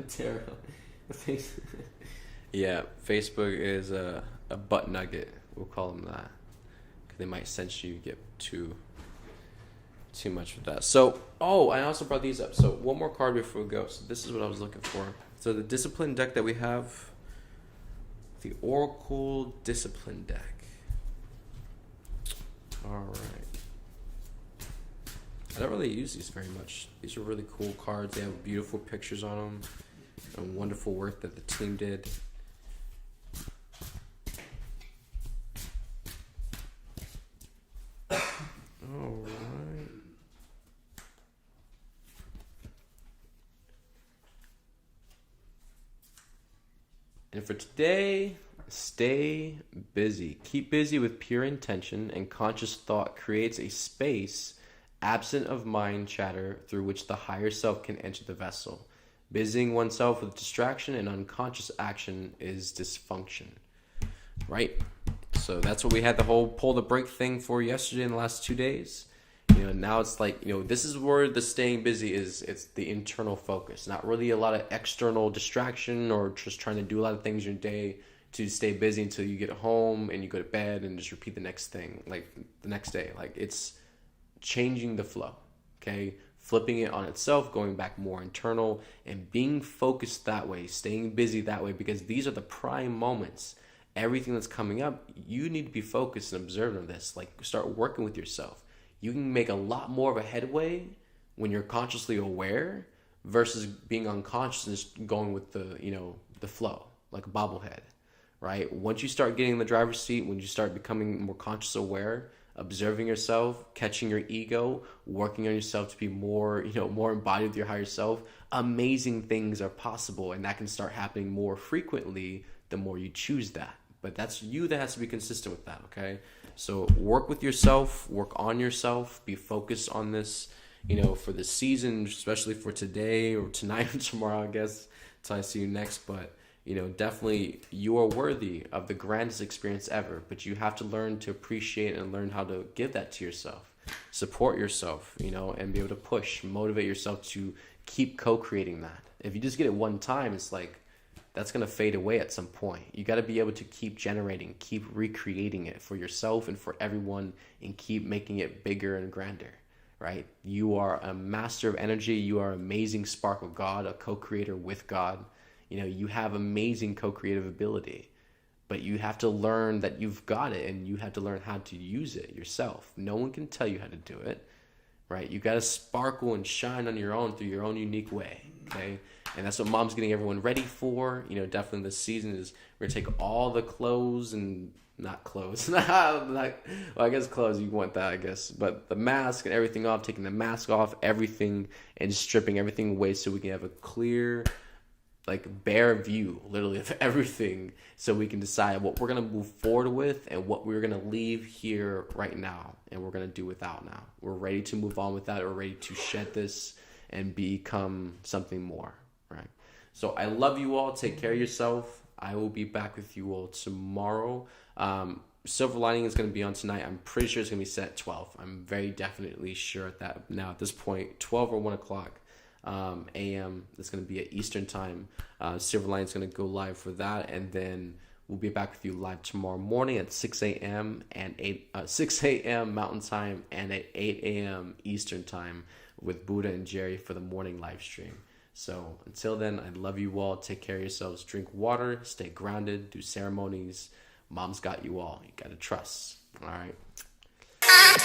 Terrible. Yeah, Facebook is a butt nugget. We'll call them that. Because they might sense you get too much with that. So, I also brought these up. So, one more card before we go. So, this is what I was looking for. So, the Discipline deck that we have, the Oracle Discipline deck. All right. I don't really use these very much. These are really cool cards. They have beautiful pictures on them and wonderful work that the team did. All right. And for today, stay busy. Keep busy with pure intention, and conscious thought creates a space absent of mind chatter through which the higher self can enter the vessel. Busying oneself with distraction and unconscious action is dysfunction. Right? So that's what we had the whole pull the break thing for yesterday in the last 2 days. Now it's like, this is where the staying busy is. It's the internal focus, not really a lot of external distraction or just trying to do a lot of things in your day to stay busy until you get home and you go to bed and just repeat the next thing, like the next day. Like, it's changing the flow, okay? Flipping it on itself, going back more internal and being focused that way, staying busy that way, because these are the prime moments. Everything that's coming up, you need to be focused and observant of this. Like, start working with yourself. You can make a lot more of a headway when you're consciously aware versus being unconscious and just going with the flow, like a bobblehead, right? Once you start getting in the driver's seat, when you start becoming more conscious aware, observing yourself, catching your ego, working on yourself to be more, more embodied with your higher self, amazing things are possible, and that can start happening more frequently the more you choose that. But that's you that has to be consistent with that, okay? So work with yourself, work on yourself, be focused on this, for the season, especially for today or tonight or tomorrow, I guess, till I see you next. But, definitely you are worthy of the grandest experience ever, but you have to learn to appreciate and learn how to give that to yourself. Support yourself, and be able to push, motivate yourself to keep co-creating that. If you just get it one time, it's like, that's going to fade away at some point. You got to be able to keep generating, keep recreating it for yourself and for everyone, and keep making it bigger and grander, right? You are a master of energy. You are an amazing spark of God, a co-creator with God. You have amazing co-creative ability, but you have to learn that you've got it, and you have to learn how to use it yourself. No one can tell you how to do it, right? You got to sparkle and shine on your own through your own unique way, okay? And that's what Mom's getting everyone ready for. Definitely this season is we're going to take all the clothes and not clothes. Well, I guess clothes, you want that, I guess. But the mask and everything off, taking the mask off, everything, and stripping everything away so we can have a clear, bare view, literally, of everything, so we can decide what we're going to move forward with and what we're going to leave here right now and we're going to do without now. We're ready to move on with that. We're ready to shed this and become something more. Right. So I love you all. Take care of yourself. I will be back with you all tomorrow. Silver Lining is going to be on tonight. I'm pretty sure it's going to be set at 12. I'm very definitely sure at that now at this point. 12 or 1 o'clock a.m. It's going to be at Eastern time. Silver Lining is going to go live for that, and then we'll be back with you live tomorrow morning at 6 a.m. and 6 a.m. Mountain Time and at 8 a.m. Eastern time with Buddha and Jerry for the morning live stream. So until then, I love you all. Take care of yourselves. Drink water. Stay grounded. Do ceremonies. Mom's got you all. You gotta trust. All right. I